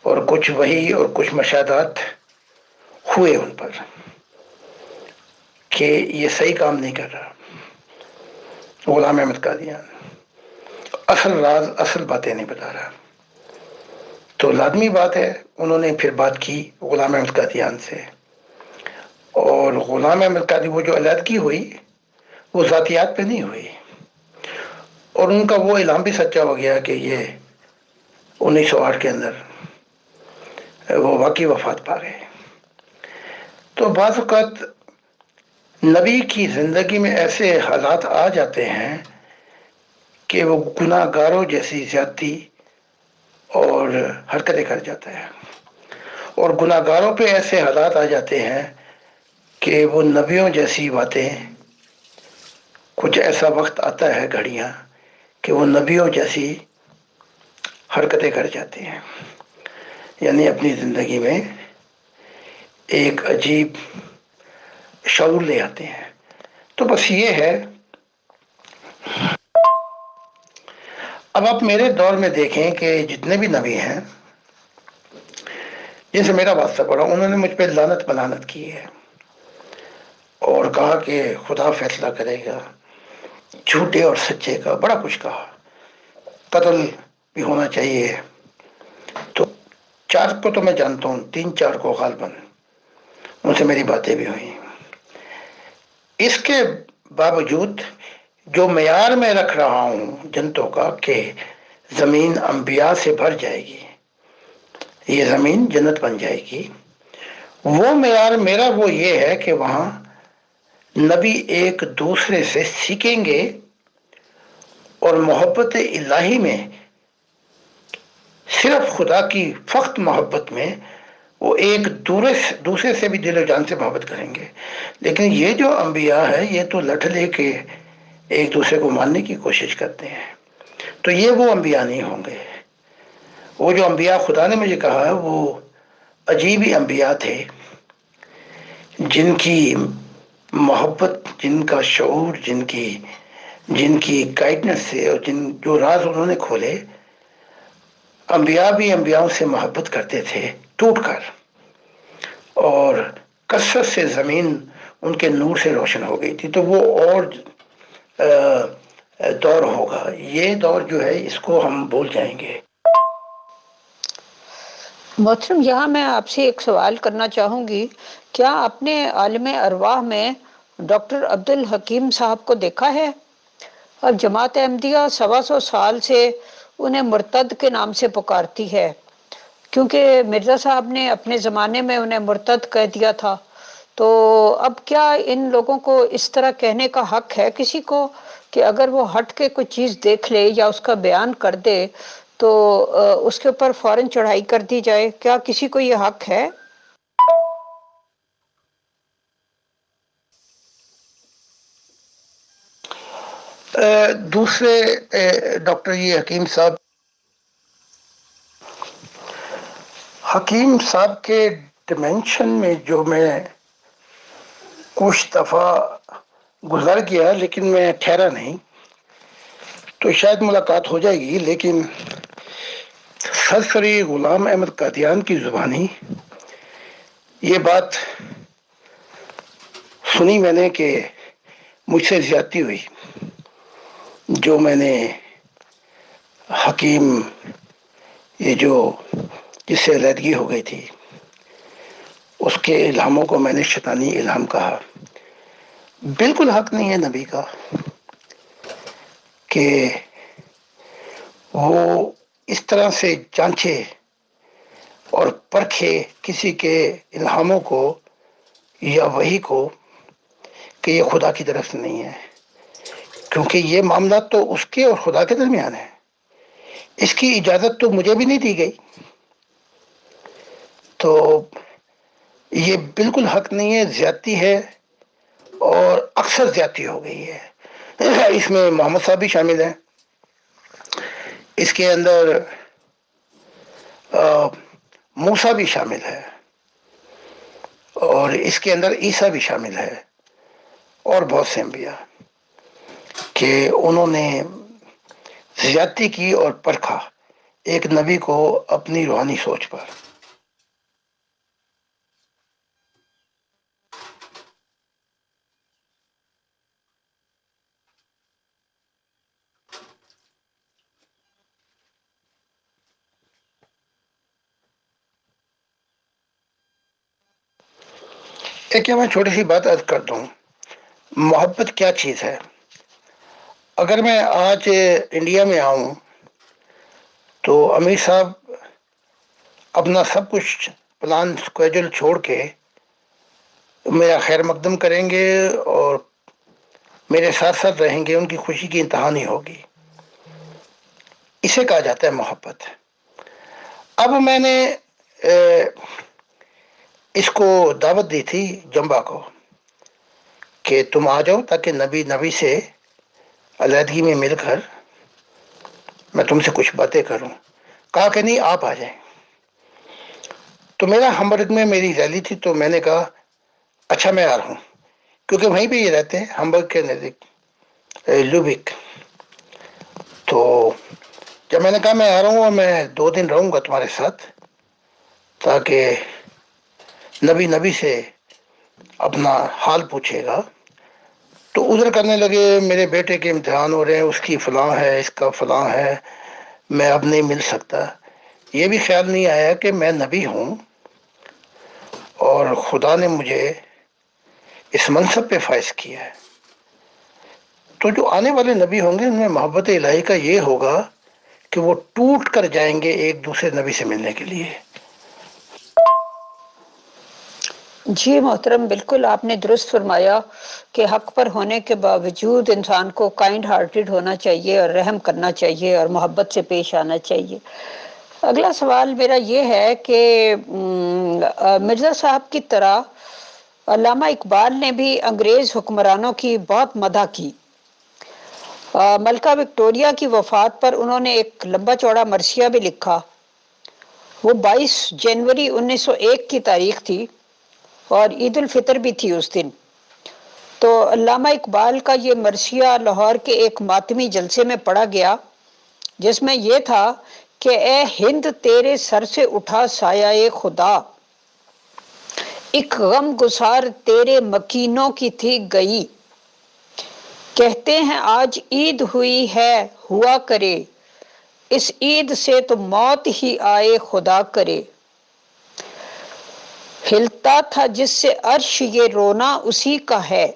اور کچھ وحی اور کچھ مشاہدات ہوئے ان پر کہ یہ صحیح کام نہیں کر رہا غلام احمد قادیان، اصل راز اصل باتیں نہیں بتا رہا، تو لازمی بات ہے انہوں نے پھر بات کی غلام احمد قادیان سے، اور غلام احمد قادی وہ جو علیحدگی ہوئی وہ ذاتیات پہ نہیں ہوئی، اور ان کا وہ الہام بھی سچا ہو گیا کہ یہ 1908 کے اندر وہ واقعی وفات پا گئے۔ تو بعض اوقات نبی کی زندگی میں ایسے حالات آ جاتے ہیں کہ وہ گناہ گاروں جیسی زیادتی اور حرکتیں کر جاتا ہے، اور گناہ گاروں پہ ایسے حالات آ جاتے ہیں کہ وہ نبیوں جیسی باتیں، کچھ ایسا وقت آتا ہے گھڑیاں کہ وہ نبیوں جیسی حرکتیں کر جاتے ہیں، یعنی اپنی زندگی میں ایک عجیب شعور لے آتے ہیں۔ تو بس یہ ہے، اب آپ میرے دور میں دیکھیں کہ جتنے بھی نبی ہیں جن سے میرا واسطہ پڑا، انہوں نے مجھ پہ لعنت ملعنت کی ہے اور کہا کہ خدا فیصلہ کرے گا، جھوٹے اور سچے کا بڑا کچھ کہا، قتل بھی ہونا چاہیے۔ تو 4 کو تو میں جانتا ہوں، 3-4 کو غالباً ان سے میری باتیں بھی ہوئی۔ اس کے باوجود جو معیار میں رکھ رہا ہوں جنتوں کا کہ زمین انبیاء سے بھر جائے گی، یہ زمین جنت بن جائے گی، وہ معیار میرا وہ یہ ہے کہ وہاں نبی ایک دوسرے سے سیکھیں گے اور محبت الہی میں، صرف خدا کی فقط محبت میں، وہ ایک دوسرے سے بھی دل و جان سے محبت کریں گے۔ لیکن یہ جو انبیاء ہے یہ تو لٹ لے کے ایک دوسرے کو ماننے کی کوشش کرتے ہیں، تو یہ وہ انبیاء نہیں ہوں گے۔ وہ جو انبیاء خدا نے مجھے کہا ہے وہ عجیب ہی انبیاء تھے، جن کی محبت، جن کا شعور، جن کی گائیڈنس سے، اور جو راز انہوں نے کھولے، انبیاء بھی انبیاؤں سے محبت کرتے تھے ٹوٹ کر، اور کثرت سے زمین ان کے نور سے روشن ہو گئی تھی۔ تو وہ اور دور ہوگا، یہ دور جو ہے اس کو ہم بھول جائیں گے۔ محترم، یہاں میں آپ سے ایک سوال کرنا چاہوں گی، کیا آپ نے عالم ارواح میں ڈاکٹر عبدالحکیم صاحب کو دیکھا ہے؟ اب جماعت احمدیہ 125 سال سے انہیں مرتد کے نام سے پکارتی ہے، کیونکہ مرزا صاحب نے اپنے زمانے میں انہیں مرتد کہہ دیا تھا۔ تو اب کیا ان لوگوں کو اس طرح کہنے کا حق ہے کسی کو کہ اگر وہ ہٹ کے کوئی چیز دیکھ لے یا اس کا بیان کر دے تو اس کے اوپر فوراً چڑھائی کر دی جائے؟ کیا کسی کو یہ حق ہے؟ دوسرے ڈاکٹر یہ حکیم صاحب کے ڈیمینشن میں جو میں کچھ دفعہ گزر گیا لیکن میں ٹھہرا نہیں، تو شاید ملاقات ہو جائے گی، لیکن سرسری غلام احمد قادیان کی زبانی یہ بات سنی میں نے کہ مجھ سے زیادتی ہوئی، جو میں نے حکیم یہ جو جس سے علیحدگی ہو گئی تھی اس کے الہاموں کو میں نے شیطانی الہام کہا۔ بالکل حق نہیں ہے نبی کا کہ وہ اس طرح سے جانچے اور پرکھے کسی کے الہاموں کو یا وحی کو کہ یہ خدا کی طرف سے نہیں ہے، کیونکہ یہ معاملات تو اس کے اور خدا کے درمیان ہے، اس کی اجازت تو مجھے بھی نہیں دی گئی، تو یہ بالکل حق نہیں ہے، زیادتی ہے، اور اکثر زیادتی ہو گئی ہے۔ اس میں محمد صاحب بھی شامل ہیں، اس کے اندر موسیٰ بھی شامل ہے، اور اس کے اندر عیسیٰ بھی شامل ہے، اور بہت سے انبیاء۔ کہ انہوں نے زیادتی کی اور پرکھا ایک نبی کو اپنی روحانی سوچ پر۔ ایک میں چھوٹی سی بات عرض کر دوں، محبت کیا چیز ہے؟ اگر میں آج انڈیا میں آؤں تو امیر صاحب اپنا سب کچھ پلان اسکیجول چھوڑ کے میرا خیر مقدم کریں گے اور میرے ساتھ ساتھ رہیں گے، ان کی خوشی کی انتہا نہیں ہوگی۔ اسے کہا جاتا ہے محبت۔ اب میں نے اس کو دعوت دی تھی جمبا کو کہ تم آ جاؤ تاکہ نبی سے علیحدگی میں مل کر میں تم سے کچھ باتیں کروں۔ کہا کہ نہیں، آپ آ جائیں۔ تو میرا ہمبرگ میں میری ریلی تھی، تو میں نے کہا اچھا میں آ رہا ہوں، کیونکہ وہیں پہ یہ رہتے ہیں ہمبرگ کے نزدیک لوبک۔ تو جب میں نے کہا میں آ رہا ہوں اور میں 2 دن رہوں گا تمہارے ساتھ، تاکہ نبی سے اپنا حال پوچھے گا، تو ادھر کرنے لگے میرے بیٹے کے امتحان ہو رہے ہیں، اس کی فلاں ہے، اس کا فلاں ہے، میں اب نہیں مل سکتا۔ یہ بھی خیال نہیں آیا کہ میں نبی ہوں اور خدا نے مجھے اس منصب پہ فائز کیا ہے۔ تو جو آنے والے نبی ہوں گے ان میں محبت الہی کا یہ ہوگا کہ وہ ٹوٹ کر جائیں گے ایک دوسرے نبی سے ملنے کے لیے۔ جی محترم، بالکل آپ نے درست فرمایا کہ حق پر ہونے کے باوجود انسان کو کائنڈ ہارٹیڈ ہونا چاہیے اور رحم کرنا چاہیے اور محبت سے پیش آنا چاہیے۔ اگلا سوال میرا یہ ہے کہ مرزا صاحب کی طرح علامہ اقبال نے بھی انگریز حکمرانوں کی بہت مدح کی۔ ملکہ وکٹوریہ کی وفات پر انہوں نے ایک لمبا چوڑا مرثیہ بھی لکھا۔ وہ 22 جنوری 1901 کی تاریخ تھی اور عید الفطر بھی تھی اس دن۔ تو علامہ اقبال کا یہ مرثیہ لاہور کے ایک ماتمی جلسے میں پڑھا گیا، جس میں یہ تھا کہ اے ہند تیرے سر سے اٹھا سایہ خدا، ایک غم گسار تیرے مکینوں کی تھی گئی، کہتے ہیں آج عید ہوئی ہے ہوا کرے، اس عید سے تو موت ہی آئے خدا کرے، ہلتا تھا جس سے عرش یہ رونا اسی کا ہے،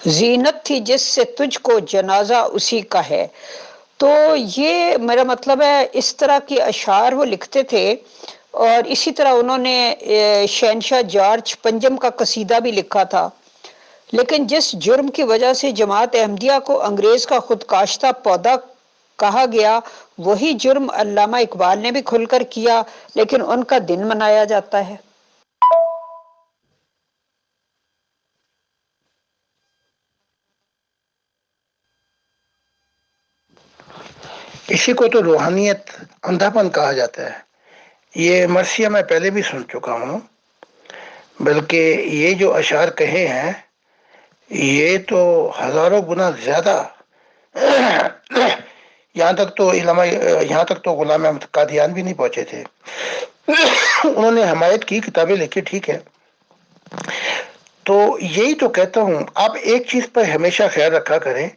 زینت تھی جس سے تجھ کو جنازہ اسی کا ہے۔ تو یہ میرا مطلب ہے اس طرح کے اشعار وہ لکھتے تھے، اور اسی طرح انہوں نے شہنشاہ جارج پنجم کا قصیدہ بھی لکھا تھا۔ لیکن جس جرم کی وجہ سے جماعت احمدیہ کو انگریز کا خود کاشتہ پودا کہا گیا، وہی جرم علامہ اقبال نے بھی کھل کر کیا، لیکن ان کا دن منایا جاتا ہے۔ اسی کو تو روحانیت اندھاپن کہا جاتا ہے۔ یہ مرثیہ میں پہلے بھی سن چکا ہوں، بلکہ یہ جو اشعار کہے ہیں یہ تو ہزاروں گنا زیادہ، یہاں تک تو غلام احمد قادیان بھی نہیں پہنچے تھے۔ انہوں نے حمایت کی، کتابیں لکھی، ٹھیک ہے۔ تو یہی تو کہتا ہوں، آپ ایک چیز پر ہمیشہ خیال رکھا کریں،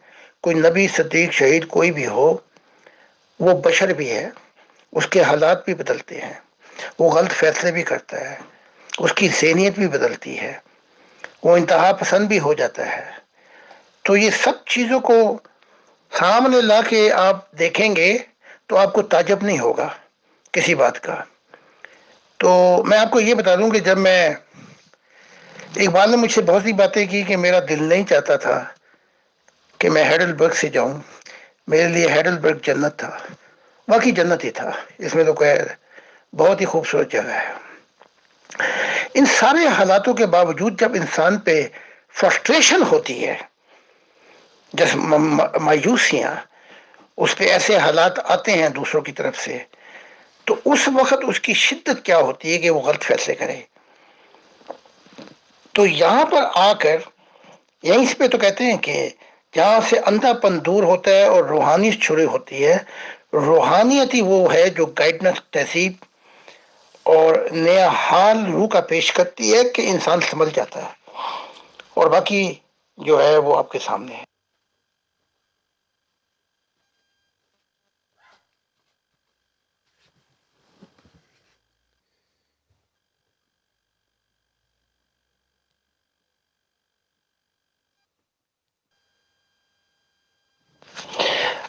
کوئی نبی، صدیق، شہید کوئی بھی ہو، وہ بشر بھی ہے، اس کے حالات بھی بدلتے ہیں، وہ غلط فیصلے بھی کرتا ہے، اس کی ذہنیت بھی بدلتی ہے، وہ انتہا پسند بھی ہو جاتا ہے۔ تو یہ سب چیزوں کو سامنے لا کے آپ دیکھیں گے تو آپ کو تعجب نہیں ہوگا کسی بات کا۔ تو میں آپ کو یہ بتا دوں کہ جب میں اقبال نے مجھ سے بہت سی باتیں کی کہ میرا دل نہیں چاہتا تھا کہ میں ہیڈلبرگ سے جاؤں، میرے لیے ہیڈلبرگ جنت تھا، واقعی جنت ہی تھا، اس میں تو بہت ہی خوبصورت جگہ ہے۔ ان سارے حالاتوں کے باوجود جب انسان پہ فرسٹریشن ہوتی ہے، جیسے مایوسیاں، اس پہ ایسے حالات آتے ہیں دوسروں کی طرف سے، تو اس وقت اس کی شدت کیا ہوتی ہے کہ وہ غلط فیصلے کرے۔ تو یہاں پر آ کر یہیں پہ تو کہتے ہیں کہ جہاں سے اندھا پن دور ہوتا ہے اور روحانیت شروع ہوتی ہے. روحانیت ہی وہ ہے جو گائیڈنس، تہذیب اور نیا حال روح کا پیش کرتی ہے کہ انسان سمجھ جاتا ہے، اور باقی جو ہے وہ آپ کے سامنے ہے.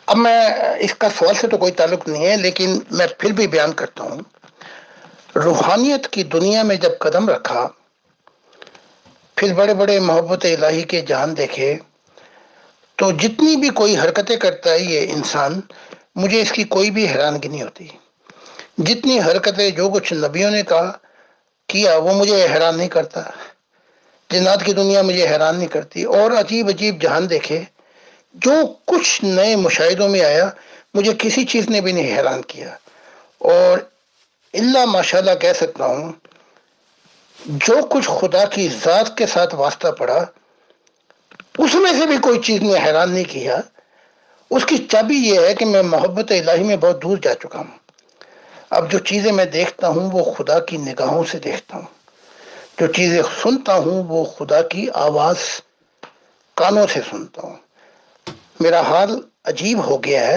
اب میں اس کا سوال سے تو کوئی تعلق نہیں ہے، لیکن میں پھر بھی بیان کرتا ہوں. روحانیت کی دنیا میں جب قدم رکھا، پھر بڑے بڑے محبت الہی کے جہان دیکھے، تو جتنی بھی کوئی حرکتیں کرتا ہے یہ انسان، مجھے اس کی کوئی بھی حیرانگی نہیں ہوتی. جتنی حرکتیں جو کچھ نبیوں نے کیا وہ مجھے حیران نہیں کرتا. جنات کی دنیا مجھے حیران نہیں کرتی. اور عجیب عجیب جہان دیکھے، جو کچھ نئے مشاہدوں میں آیا، مجھے کسی چیز نے بھی نہیں حیران کیا. اور اللہ ماشاءاللہ کہہ سکتا ہوں، جو کچھ خدا کی ذات کے ساتھ واسطہ پڑا، اس میں سے بھی کوئی چیز نے حیران نہیں کیا. اس کی چابی یہ ہے کہ میں محبت الہی میں بہت دور جا چکا ہوں. اب جو چیزیں میں دیکھتا ہوں وہ خدا کی نگاہوں سے دیکھتا ہوں. جو چیزیں سنتا ہوں وہ خدا کی آواز کانوں سے سنتا ہوں. میرا حال عجیب ہو گیا ہے.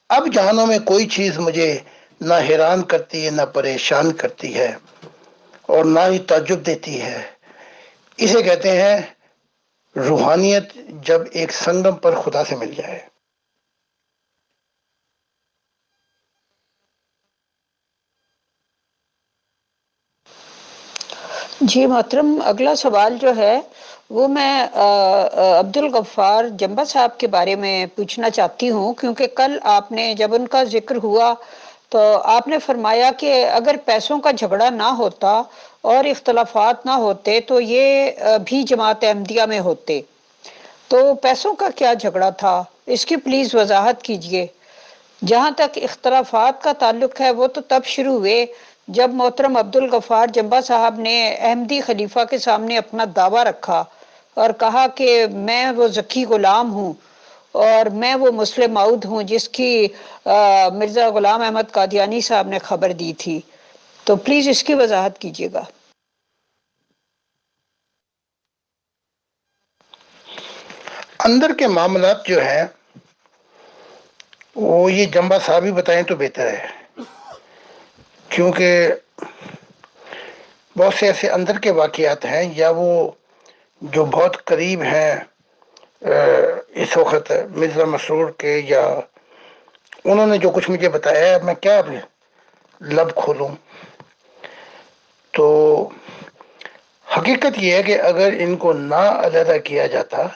اب جہانوں میں کوئی چیز مجھے نہ حیران کرتی ہے، نہ پریشان کرتی ہے، اور نہ ہی تعجب دیتی ہے. اسے کہتے ہیں روحانیت جب ایک سنگم پر خدا سے مل جائے. جی محترم، اگلا سوال جو ہے وہ میں عبد الغفار جمبا صاحب کے بارے میں پوچھنا چاہتی ہوں، کیونکہ کل آپ نے جب ان کا ذکر ہوا تو آپ نے فرمایا کہ اگر پیسوں کا جھگڑا نہ ہوتا اور اختلافات نہ ہوتے تو یہ بھی جماعت احمدیہ میں ہوتے. تو پیسوں کا کیا جھگڑا تھا، اس کی پلیز وضاحت کیجئے. جہاں تک اختلافات کا تعلق ہے وہ تو تب شروع ہوئے جب محترم عبد الغفار جمبا صاحب نے احمدی خلیفہ کے سامنے اپنا دعویٰ رکھا اور کہا کہ میں وہ ذکی غلام ہوں اور میں وہ مسلم معود ہوں جس کی مرزا غلام احمد قادیانی صاحب نے خبر دی تھی. تو پلیز اس کی وضاحت کیجیے گا. اندر کے معاملات جو ہیں وہ یہ جمبا صاحب ہی بتائیں تو بہتر ہے، کیونکہ بہت سے ایسے اندر کے واقعات ہیں یا وہ جو بہت قریب ہیں اس وقت مرزا مسرور کے، یا انہوں نے جو کچھ مجھے بتایا ہے، میں کیا لب کھولوں. تو حقیقت یہ ہے کہ اگر ان کو نہ علیحدہ کیا جاتا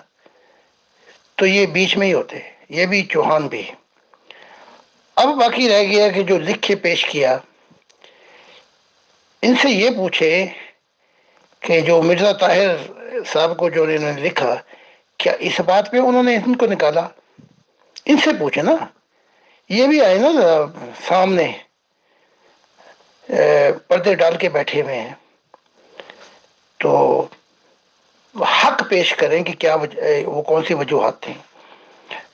تو یہ بیچ میں ہی ہوتے، یہ بھی چوہان بھی. اب باقی رہ گیا کہ جو لکھ کے پیش کیا، ان سے یہ پوچھے کہ جو مرزا طاہر صاحب کو جو انہوں نے لکھا، کیا اس بات پہ انہوں نے ان کو نکالا؟ ان سے پوچھے نا. یہ بھی آئے نا سامنے پردے ڈال کے بیٹھے ہوئے ہیں، تو حق پیش کریں کہ کیا وہ کون سی وجوہات تھیں.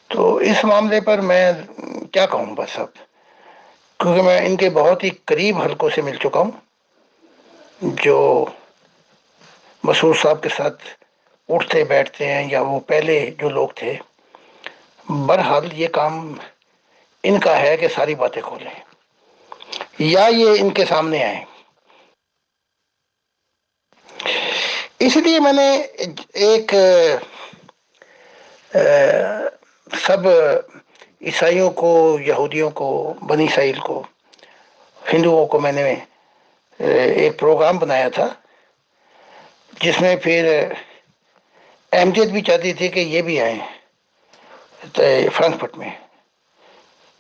تو اس معاملے پر میں کیا کہوں بس اب، کیونکہ میں ان کے بہت ہی قریب حلقوں سے مل چکا ہوں، جو مسعود صاحب کے ساتھ اٹھتے بیٹھتے ہیں، یا وہ پہلے جو لوگ تھے. بہرحال یہ کام ان کا ہے کہ ساری باتیں کھولیں یا یہ ان کے سامنے آئیں. اس لیے میں نے ایک سب عیسائیوں کو، یہودیوں کو، بنی اسرائیل کو، ہندوؤں کو میں نے ایک پروگرام بنایا تھا، جس میں پھر احمدیت بھی چاہتی تھی کہ یہ بھی آئیں فرانکفرٹ میں،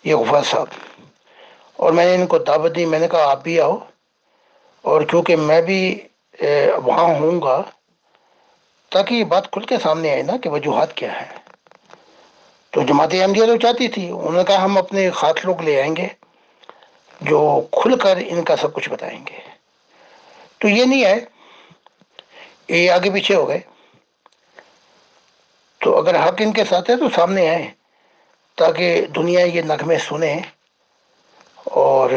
یہ غفار صاحب. اور میں نے ان کو دعوت دی، میں نے کہا آپ بھی آؤ، اور کیونکہ میں بھی وہاں ہوں گا تاکہ یہ بات کھل کے سامنے آئے نا کہ وجوہات کیا ہے. تو جماعت احمدیہ تو چاہتی تھی، انہوں نے کہا ہم اپنے خاص لوگ لے آئیں گے جو کھل کر ان کا سب کچھ بتائیں گے. تو یہ نہیں آئے، یہ آگے پیچھے ہو گئے. تو اگر حق ان کے ساتھ ہے تو سامنے آئے تاکہ دنیا یہ نغمے سنے. اور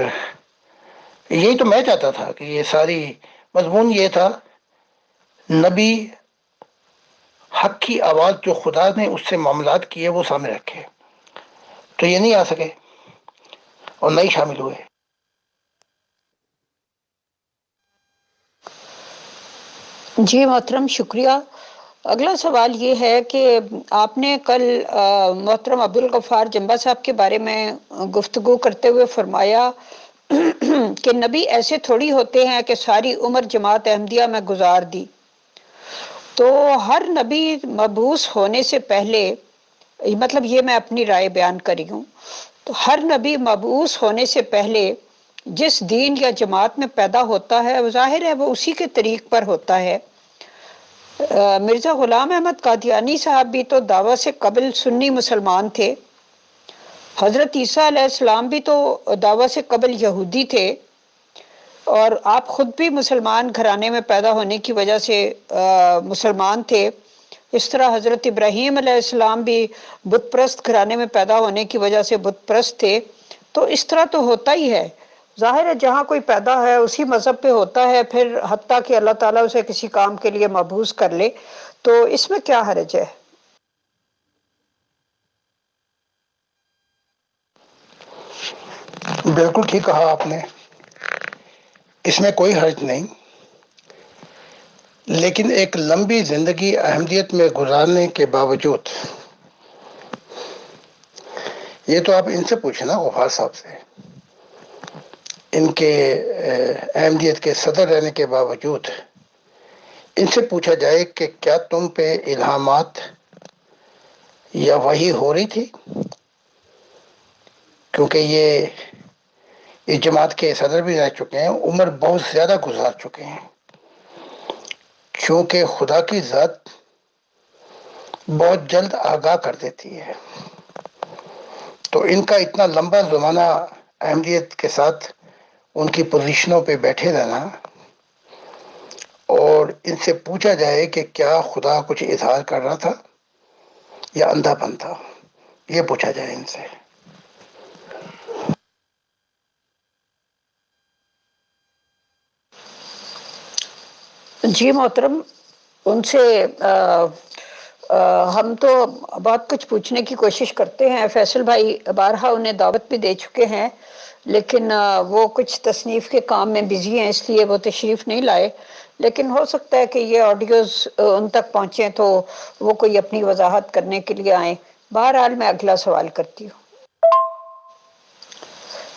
یہی تو میں چاہتا تھا کہ یہ ساری مضمون یہ تھا، نبی حق کی آواز جو خدا نے اس سے معاملات کیے وہ سامنے رکھے. تو یہ نہیں آ سکے اور نہیں شامل ہوئے. جی محترم، شکریہ. اگلا سوال یہ ہے کہ آپ نے کل محترم عبدالغفار جمبا صاحب کے بارے میں گفتگو کرتے ہوئے فرمایا کہ نبی ایسے تھوڑی ہوتے ہیں کہ ساری عمر جماعت احمدیہ میں گزار دی. تو ہر نبی مبعوث ہونے سے پہلے، مطلب یہ میں اپنی رائے بیان کری ہوں، تو ہر نبی مبعوث ہونے سے پہلے جس دین یا جماعت میں پیدا ہوتا ہے وہ ظاہر ہے وہ اسی کے طریق پر ہوتا ہے. مرزا غلام احمد قادیانی صاحب بھی تو دعویٰ سے قبل سنی مسلمان تھے. حضرت عیسیٰ علیہ السلام بھی تو دعویٰ سے قبل یہودی تھے، اور آپ خود بھی مسلمان گھرانے میں پیدا ہونے کی وجہ سے مسلمان تھے. اس طرح حضرت ابراہیم علیہ السلام بھی بت پرست گھرانے میں پیدا ہونے کی وجہ سے بت پرست تھے. تو اس طرح تو ہوتا ہی ہے. ظاہر ہے جہاں کوئی پیدا ہے اسی مذہب پہ ہوتا ہے، پھر حتیٰ کہ اللہ تعالیٰ اسے کسی کام کے لیے مبعوث کر لے، تو اس میں کیا حرج ہے؟ بالکل ٹھیک کہا آپ نے، اس میں کوئی حرج نہیں. لیکن ایک لمبی زندگی احمدیت میں گزارنے کے باوجود، یہ تو آپ ان سے پوچھیں نا، غفار صاحب سے، ان کے احمدیت کے صدر رہنے کے باوجود ان سے پوچھا جائے کہ کیا تم پہ الہامات یا وحی ہو رہی تھی؟ کیونکہ یہ اس جماعت کے صدر بھی رہ چکے ہیں، عمر بہت زیادہ گزار چکے ہیں. کیونکہ خدا کی ذات بہت جلد آگاہ کر دیتی ہے. تو ان کا اتنا لمبا زمانہ احمدیت کے ساتھ ان کی پوزیشنوں پہ بیٹھے رہنا، اور ان سے پوچھا جائے کہ کیا خدا کچھ اظہار کر رہا تھا یا اندھا پن تھا، یہ پوچھا جائے ان سے. جی محترم، ان سے ہم تو بہت کچھ پوچھنے کی کوشش کرتے ہیں. فیصل بھائی بارہا انہیں دعوت بھی دے چکے ہیں، لیکن وہ کچھ تصنیف کے کام میں بزی ہیں، اس لیے وہ تشریف نہیں لائے. لیکن ہو سکتا ہے کہ یہ آڈیوز ان تک پہنچیں تو وہ کوئی اپنی وضاحت کرنے کے لیے آئیں. بہرحال میں اگلا سوال کرتی ہوں.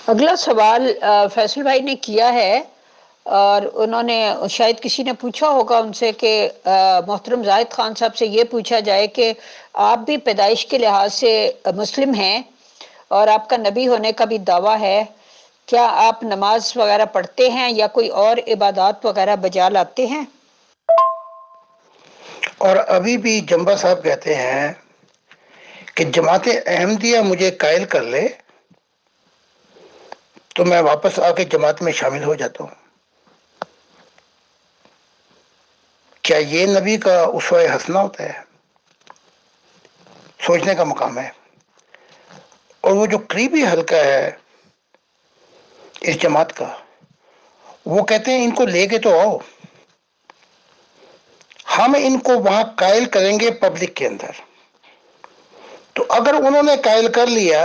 اگلا سوال فیصل بھائی نے کیا ہے، اور انہوں نے شاید کسی نے پوچھا ہوگا ان سے کہ محترم زاہد خان صاحب سے یہ پوچھا جائے کہ آپ بھی پیدائش کے لحاظ سے مسلم ہیں اور آپ کا نبی ہونے کا بھی دعویٰ ہے، کیا آپ نماز وغیرہ پڑھتے ہیں یا کوئی اور عبادات وغیرہ بجا لاتے ہیں؟ اور ابھی بھی جمبا صاحب کہتے ہیں کہ جماعت احمدیہ مجھے قائل کر لے تو میں واپس آ کے جماعت میں شامل ہو جاتا ہوں. کیا یہ نبی کا اسوہ حسنہ ہوتا ہے؟ سوچنے کا مقام ہے. اور وہ جو قریبی حلقہ ہے اس جماعت کا، وہ کہتے ہیں ان کو لے کے تو آؤ، ہم ان کو وہاں قائل کریں گے پبلک کے اندر. تو اگر انہوں نے قائل کر لیا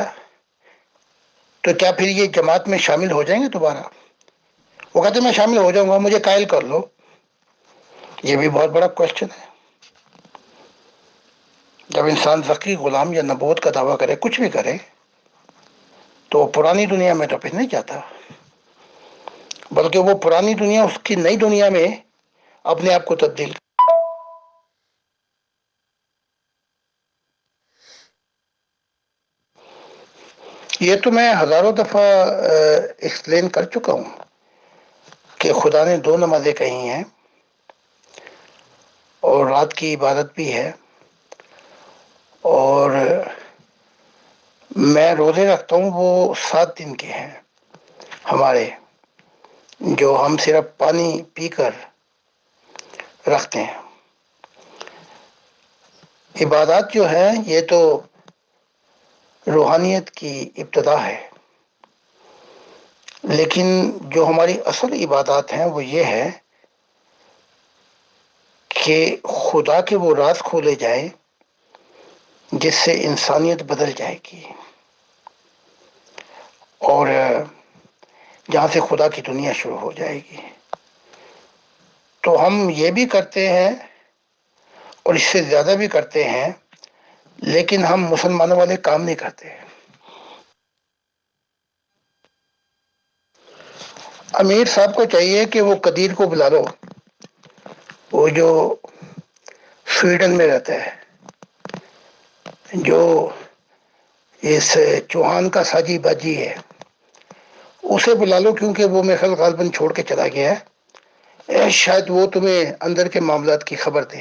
تو کیا پھر یہ جماعت میں شامل ہو جائیں گے دوبارہ؟ وہ کہتے ہیں میں شامل ہو جاؤں گا، مجھے قائل کر لو. یہ بھی بہت بڑا کوشچن ہے. جب انسان ذکی، غلام یا نبوت کا دعویٰ کرے، کچھ بھی کرے، تو پرانی دنیا میں تو پھر نہیں جاتا، بلکہ وہ پرانی دنیا اس کی نئی دنیا میں اپنے آپ کو تبدیل. یہ تو میں ہزاروں دفعہ ایکسپلین کر چکا ہوں کہ خدا نے 2 نمازیں کہی ہیں، اور رات کی عبادت بھی ہے، اور میں روزے رکھتا ہوں، وہ 7 دن کے ہیں ہمارے، جو ہم صرف پانی پی کر رکھتے ہیں. عبادات جو ہیں یہ تو روحانیت کی ابتدا ہے، لیکن جو ہماری اصل عبادات ہیں وہ یہ ہے کہ خدا کے وہ راز کھولے جائیں جس سے انسانیت بدل جائے گی، اور جہاں سے خدا کی دنیا شروع ہو جائے گی۔ تو ہم یہ بھی کرتے ہیں اور اس سے زیادہ بھی کرتے ہیں، لیکن ہم مسلمانوں والے کام نہیں کرتے۔ امیر صاحب کو چاہیے کہ وہ قدیر کو بلا لو، وہ جو سویڈن میں رہتا ہے، جو اس چوہان کا ساجی باجی ہے، اسے بلا لو، کیونکہ وہ میرے خیال غالباً چھوڑ کے چلا گیا ہے، شاید وہ تمہیں اندر کے معاملات کی خبر دے۔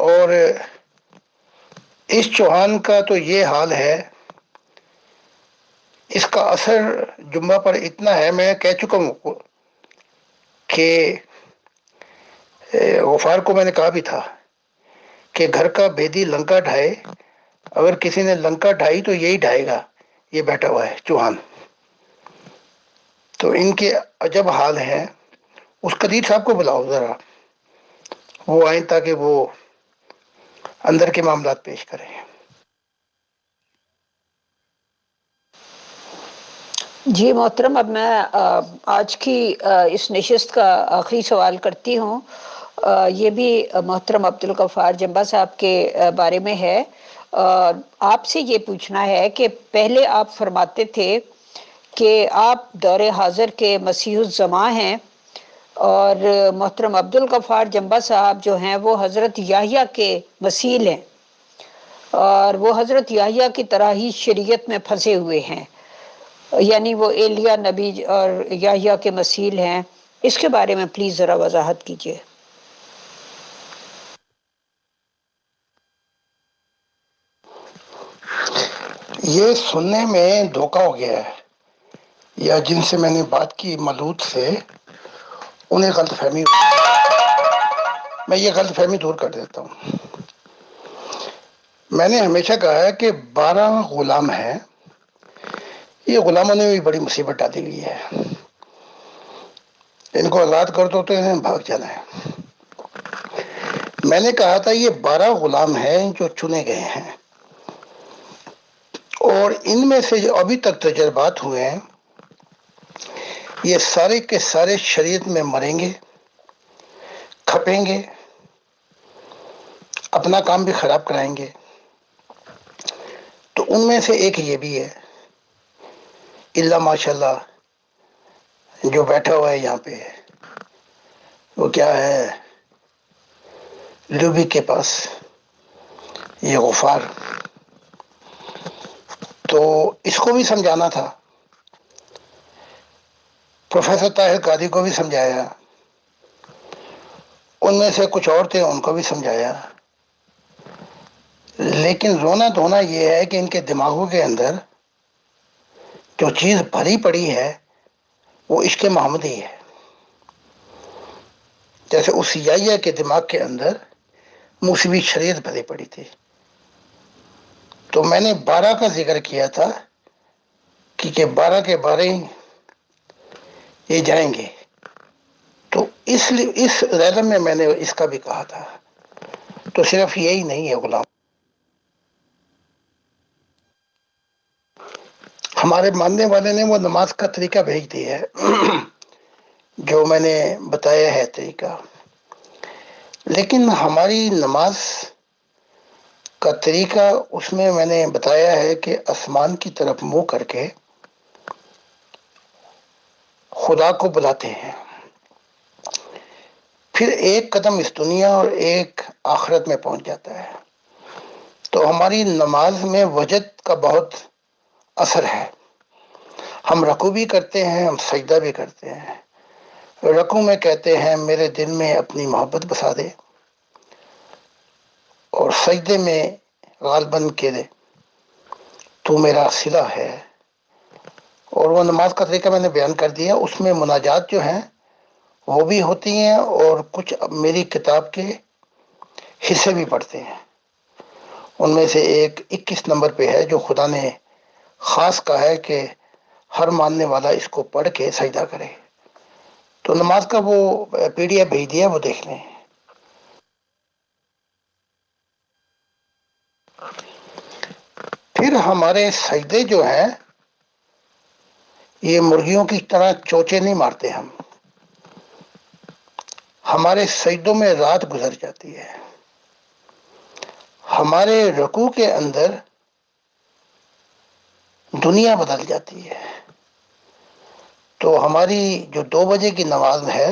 اور اس چوہان کا تو یہ حال ہے، اس کا اثر جمعہ پر اتنا ہے، میں کہہ چکا ہوں کہ غفار کو میں نے کہا بھی تھا کہ گھر کا بھیدی لنکا ڈھائے، اگر کسی نے لنکا ڈھائی تو یہی ڈھائے گا، یہ بیٹھا ہوا ہے چوہان۔ تو ان کے عجب حال ہیں۔ اس قدیر صاحب کو بلاؤ ذرا، وہ آئیں تاکہ وہ اندر کے معاملات پیش کریں۔ جی محترم، اب میں آج کی اس نشست کا آخری سوال کرتی ہوں۔ یہ بھی محترم عبدالغفار جنبا صاحب کے بارے میں ہے۔ آپ سے یہ پوچھنا ہے کہ پہلے آپ فرماتے تھے کہ آپ دور حاضر کے مسیح الزماں ہیں، اور محترم عبدالغفار جنبا صاحب جو ہیں وہ حضرت یحییٰ کے وسیل ہیں، اور وہ حضرت یحییٰ کی طرح ہی شریعت میں پھنسے ہوئے ہیں، یعنی وہ ایلیا نبی اور یحییٰ کے مثیل ہیں۔ اس کے بارے میں پلیز ذرا وضاحت کیجیے۔ یہ سننے میں دھوکہ ہو گیا ہے، یا جن سے میں نے بات کی ملوت سے، انہیں غلط فہمی، میں یہ غلط فہمی دور کر دیتا ہوں۔ میں نے ہمیشہ کہا ہے کہ 12 غلام ہیں، یہ غلاموں نے بھی بڑی مصیبت ڈالی ہوئی ہے، ان کو آزاد کر دو تو انہیں بھاگ جانا ہے۔ میں نے کہا تھا یہ 12 غلام ہیں جو چنے گئے ہیں، اور ان میں سے جو ابھی تک تجربات ہوئے ہیں، یہ سارے کے سارے شریعت میں مریں گے، کھپیں گے، اپنا کام بھی خراب کرائیں گے۔ تو ان میں سے ایک یہ بھی ہے، اللہ ماشاء اللہ جو بیٹھا ہوا ہے یہاں پہ، وہ کیا ہے، لوبی کے پاس، یہ غفار۔ تو اس کو بھی سمجھانا تھا، پروفیسر طاہر قادری کو بھی سمجھایا، ان میں سے کچھ اور تھے ان کو بھی سمجھایا، لیکن رونا دھونا یہ ہے کہ ان کے دماغوں کے اندر جو چیز بھری پڑی ہے وہ عشق محمدی ہے، جیسے اس یحییٰ کے دماغ کے اندر موسوی شریعت بھری پڑی تھی۔ تو میں نے 12 کا ذکر کیا تھا کہ 12 کے 12 ہی یہ جائیں گے، تو اس ریلم میں نے اس کا بھی کہا تھا۔ تو صرف یہی نہیں ہے غلام، ہمارے ماننے والے نے وہ نماز کا طریقہ بھیج دیا ہے جو میں نے بتایا ہے طریقہ، لیکن ہماری نماز کا طریقہ اس میں نے بتایا ہے کہ آسمان کی طرف منہ کر کے خدا کو بلاتے ہیں، پھر ایک قدم اس دنیا اور ایک آخرت میں پہنچ جاتا ہے۔ تو ہماری نماز میں وجد کا بہت اثر ہے، ہم رکوع بھی کرتے ہیں، ہم سجدہ بھی کرتے ہیں۔ رکوع میں کہتے ہیں میرے دل میں اپنی محبت بسا دے، اور سجدے میں غالباً کہ تو میرا صلہ ہے، اور وہ نماز کا طریقہ میں نے بیان کر دیا۔ اس میں مناجات جو ہیں وہ بھی ہوتی ہیں، اور کچھ میری کتاب کے حصے بھی پڑھتے ہیں. ان میں سے ایک 21 نمبر پہ ہے جو خدا نے خاص کہا ہے کہ ہر ماننے والا اس کو پڑھ کے سجدہ کرے. تو نماز کا وہ پی ڈی ایف بھیج دیا، وہ دیکھ لیں. پھر ہمارے سجدے جو ہیں یہ مرغیوں کی طرح چوچے نہیں مارتے ہم. ہمارے سجدوں میں رات گزر جاتی ہے. ہمارے رکوع کے اندر دنیا بدل جاتی ہے. تو ہماری جو 2 بجے کی نماز ہے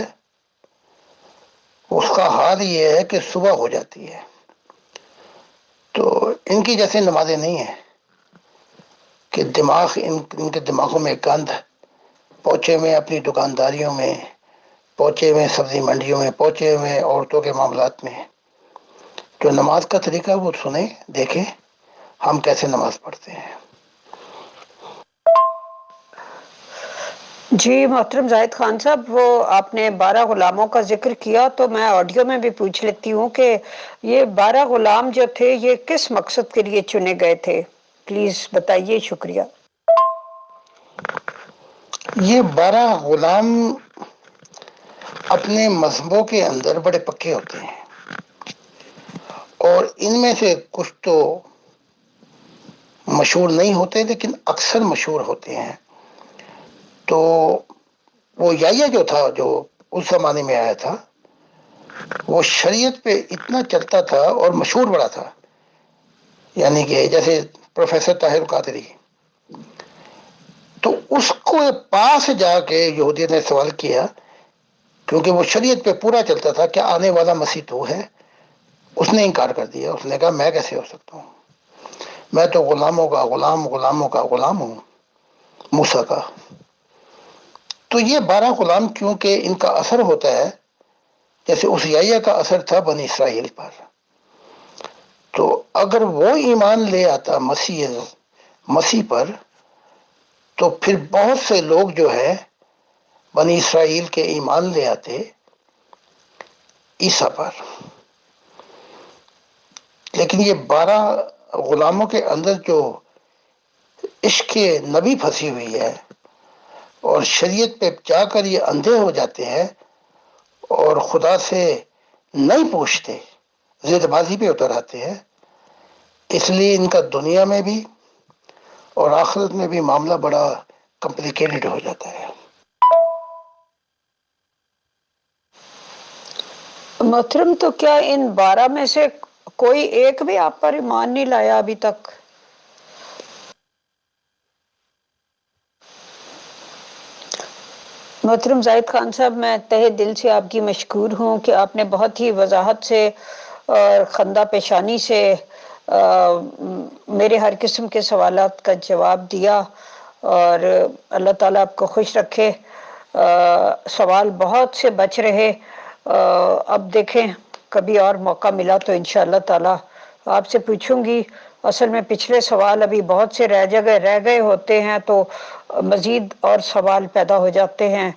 اس کا حال یہ ہے کہ صبح ہو جاتی ہے. تو ان کی جیسے نمازیں نہیں ہیں کہ دماغ ان کے دماغوں میں گند، پہنچے میں اپنی دکانداریوں میں، پہنچے میں سبزی منڈیوں میں، پہنچے میں عورتوں کے معاملات میں. جو نماز کا طریقہ وہ سنیں، دیکھیں ہم کیسے نماز پڑھتے ہیں. جی محترم زاہد خان صاحب، وہ آپ نے 12 غلاموں کا ذکر کیا تو میں آڈیو میں بھی پوچھ لیتی ہوں کہ یہ 12 غلام جو تھے یہ کس مقصد کے لیے چنے گئے تھے؟ پلیز بتائیے. شکریہ. یہ 12 غلام اپنے مذہبوں کے اندر بڑے پکے ہوتے ہیں، اور ان میں سے کچھ تو مشہور نہیں ہوتے لیکن اکثر مشہور ہوتے ہیں. تو وہ یحییٰ جو تھا، جو اس زمانے میں آیا تھا، وہ شریعت پہ اتنا چلتا تھا اور مشہور بڑا تھا. یعنی کہ جیسے پروفیسر طاہر قادری، تو اس کو پاس جا کے یہودیت نے سوال کیا، کیونکہ وہ شریعت پہ پورا چلتا تھا کہ آنے والا مسیح تو ہے. اس نے انکار کر دیا. اس نے کہا میں کیسے ہو سکتا ہوں، میں تو غلاموں کا غلام، غلاموں کا غلام ہوں، موسیٰ کا. تو یہ 12 غلام کیونکہ ان کا اثر ہوتا ہے جیسے اس یحییٰ کا اثر تھا بنی اسرائیل پر، تو اگر وہ ایمان لے آتا مسیح پر، تو پھر بہت سے لوگ جو ہے بنی اسرائیل کے ایمان لے آتے عیسیٰ پر. لیکن یہ 12 غلاموں کے اندر جو عشق نبی پھنسی ہوئی ہے اور شریعت پہ جا کر یہ اندھے ہو جاتے ہیں اور خدا سے نہیں پوچھتے، ضد بازی پہ اتر آتے ہیں، اس لیے ان کا دنیا میں بھی اور آخرت میں بھی معاملہ بڑا کمپلیکیٹڈ ہو جاتا ہے. محترم، تو کیا ان 12 میں سے کوئی ایک بھی آپ پر ایمان نہیں لایا ابھی تک؟ محترم زاہد خان صاحب، میں تہہ دل سے آپ کی مشکور ہوں کہ آپ نے بہت ہی وضاحت سے اور خندہ پیشانی سے میرے ہر قسم کے سوالات کا جواب دیا، اور اللہ تعالیٰ آپ کو خوش رکھے. سوال بہت سے بچ رہے، اب دیکھیں کبھی اور موقع ملا تو انشاءاللہ تعالیٰ آپ سے پوچھوں گی. اصل میں پچھلے سوال ابھی بہت سے رہ گئے ہوتے ہیں تو مزید اور سوال پیدا ہو جاتے ہیں.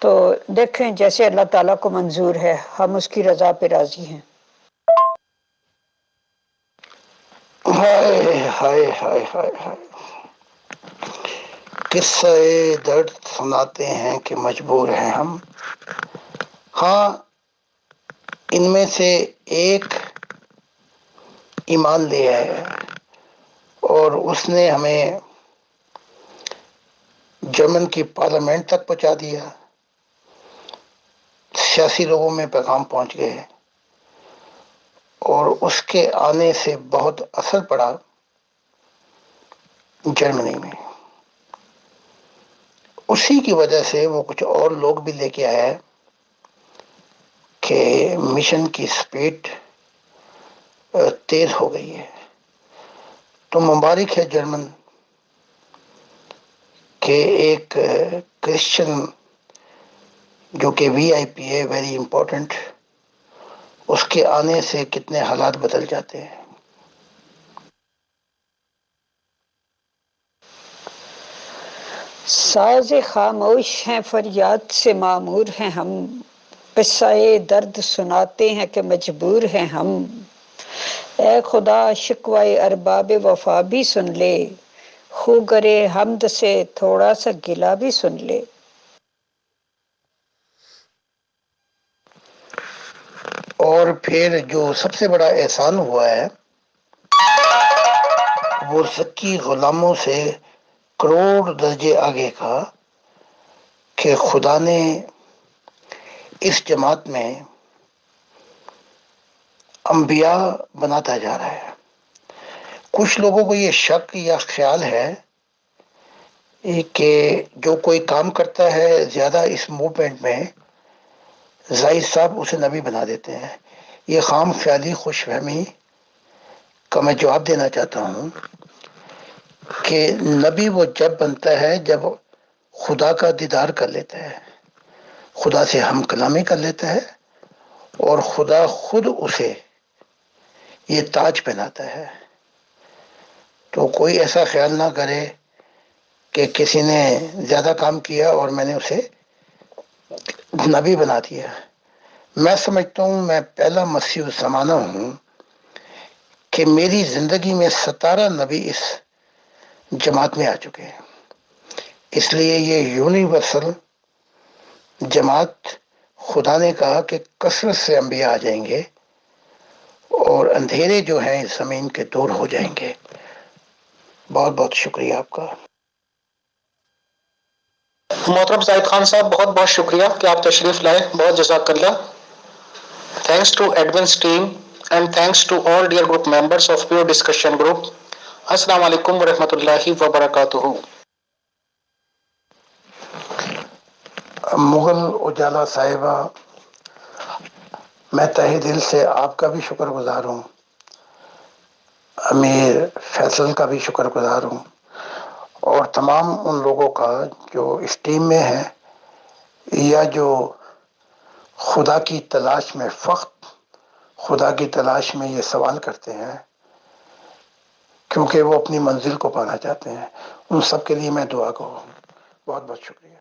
تو دیکھیں جیسے اللہ تعالیٰ کو منظور ہے، ہم اس کی رضا پہ راضی ہیں. ہائے ہائے ہائے ہائے ہائے، قصہ درد سناتے ہیں کہ مجبور ہیں ہم. ہاں، ان میں سے ایک ایمان لے آیا اور اس نے ہمیں جرمن کی پارلیمنٹ تک پہنچا دیا. سیاسی لوگوں میں پیغام پہنچ گئے اور اس کے آنے سے بہت اثر پڑا جرمنی میں. اسی کی وجہ سے وہ کچھ اور لوگ بھی لے کے آیا کہ مشن کی سپیڈ تیز ہو گئی ہے. تو مبارک ہے جرمن کہ ایک کرسچن جو کہ وی آئی پی ہے، ویری امپورٹنٹ، اس کے آنے سے کتنے حالات بدل جاتے ہیں. ساز خاموش ہیں فریاد سے معمور ہیں ہم، قصہ درد سناتے ہیں کہ مجبور ہیں ہم. اے خدا شکوائے ارباب وفا بھی سن لے، خو گرے حمد سے تھوڑا سا گلا بھی سن لے۔ اور پھر جو سب سے بڑا احسان ہوا ہے وہ سچی غلاموں سے کروڑ درجے آگے کا کہ خدا نے اس جماعت میں انبیاء بناتا جا رہا ہے۔ کچھ لوگوں کو یہ شک یا خیال ہے کہ جو کوئی کام کرتا ہے زیادہ اس موومنٹ میں زاہد صاحب اسے نبی بنا دیتے ہیں۔ یہ خام خیالی خوش فہمی کا میں جواب دینا چاہتا ہوں کہ نبی وہ جب بنتا ہے جب خدا کا دیدار کر لیتا ہے، خدا سے ہم کلامی کر لیتا ہے، اور خدا خود اسے یہ تاج پہناتا ہے۔ تو کوئی ایسا خیال نہ کرے کہ کسی نے زیادہ کام کیا اور میں نے اسے نبی بنا دیا۔ میں سمجھتا ہوں میں پہلا مسیح الزمانہ ہوں کہ میری زندگی میں 17 نبی اس جماعت میں آ چکے ہیں۔ اس لیے یہ یونیورسل جماعت خدا نے کہا کہ کثرت سے انبیاء آ جائیں گے اور اندھیرے جو ہیں اس زمین کے دور ہو جائیں گے۔ بہت بہت شکریہ آپ کا۔ محترم زاہد خان صاحب، بہت بہت شکریہ کہ آپ تشریف لائے، بہت جزاک اللہ۔ Thanks to admins team and thanks to all dear group members of pure discussion group. السلام علیکم ورحمۃ اللہ وبرکاتہ۔ مغل اجالا صاحبہ، میں تہہ دل سے آپ کا بھی شکر گزار ہوں، امیر فیصل کا بھی شکر گزار ہوں، اور تمام ان لوگوں کا جو اس ٹیم میں ہیں یا جو خدا کی تلاش میں خدا کی تلاش میں یہ سوال کرتے ہیں کیونکہ وہ اپنی منزل کو پانا چاہتے ہیں۔ ان سب کے لیے میں دعا گو ہوں۔ بہت بہت شکریہ۔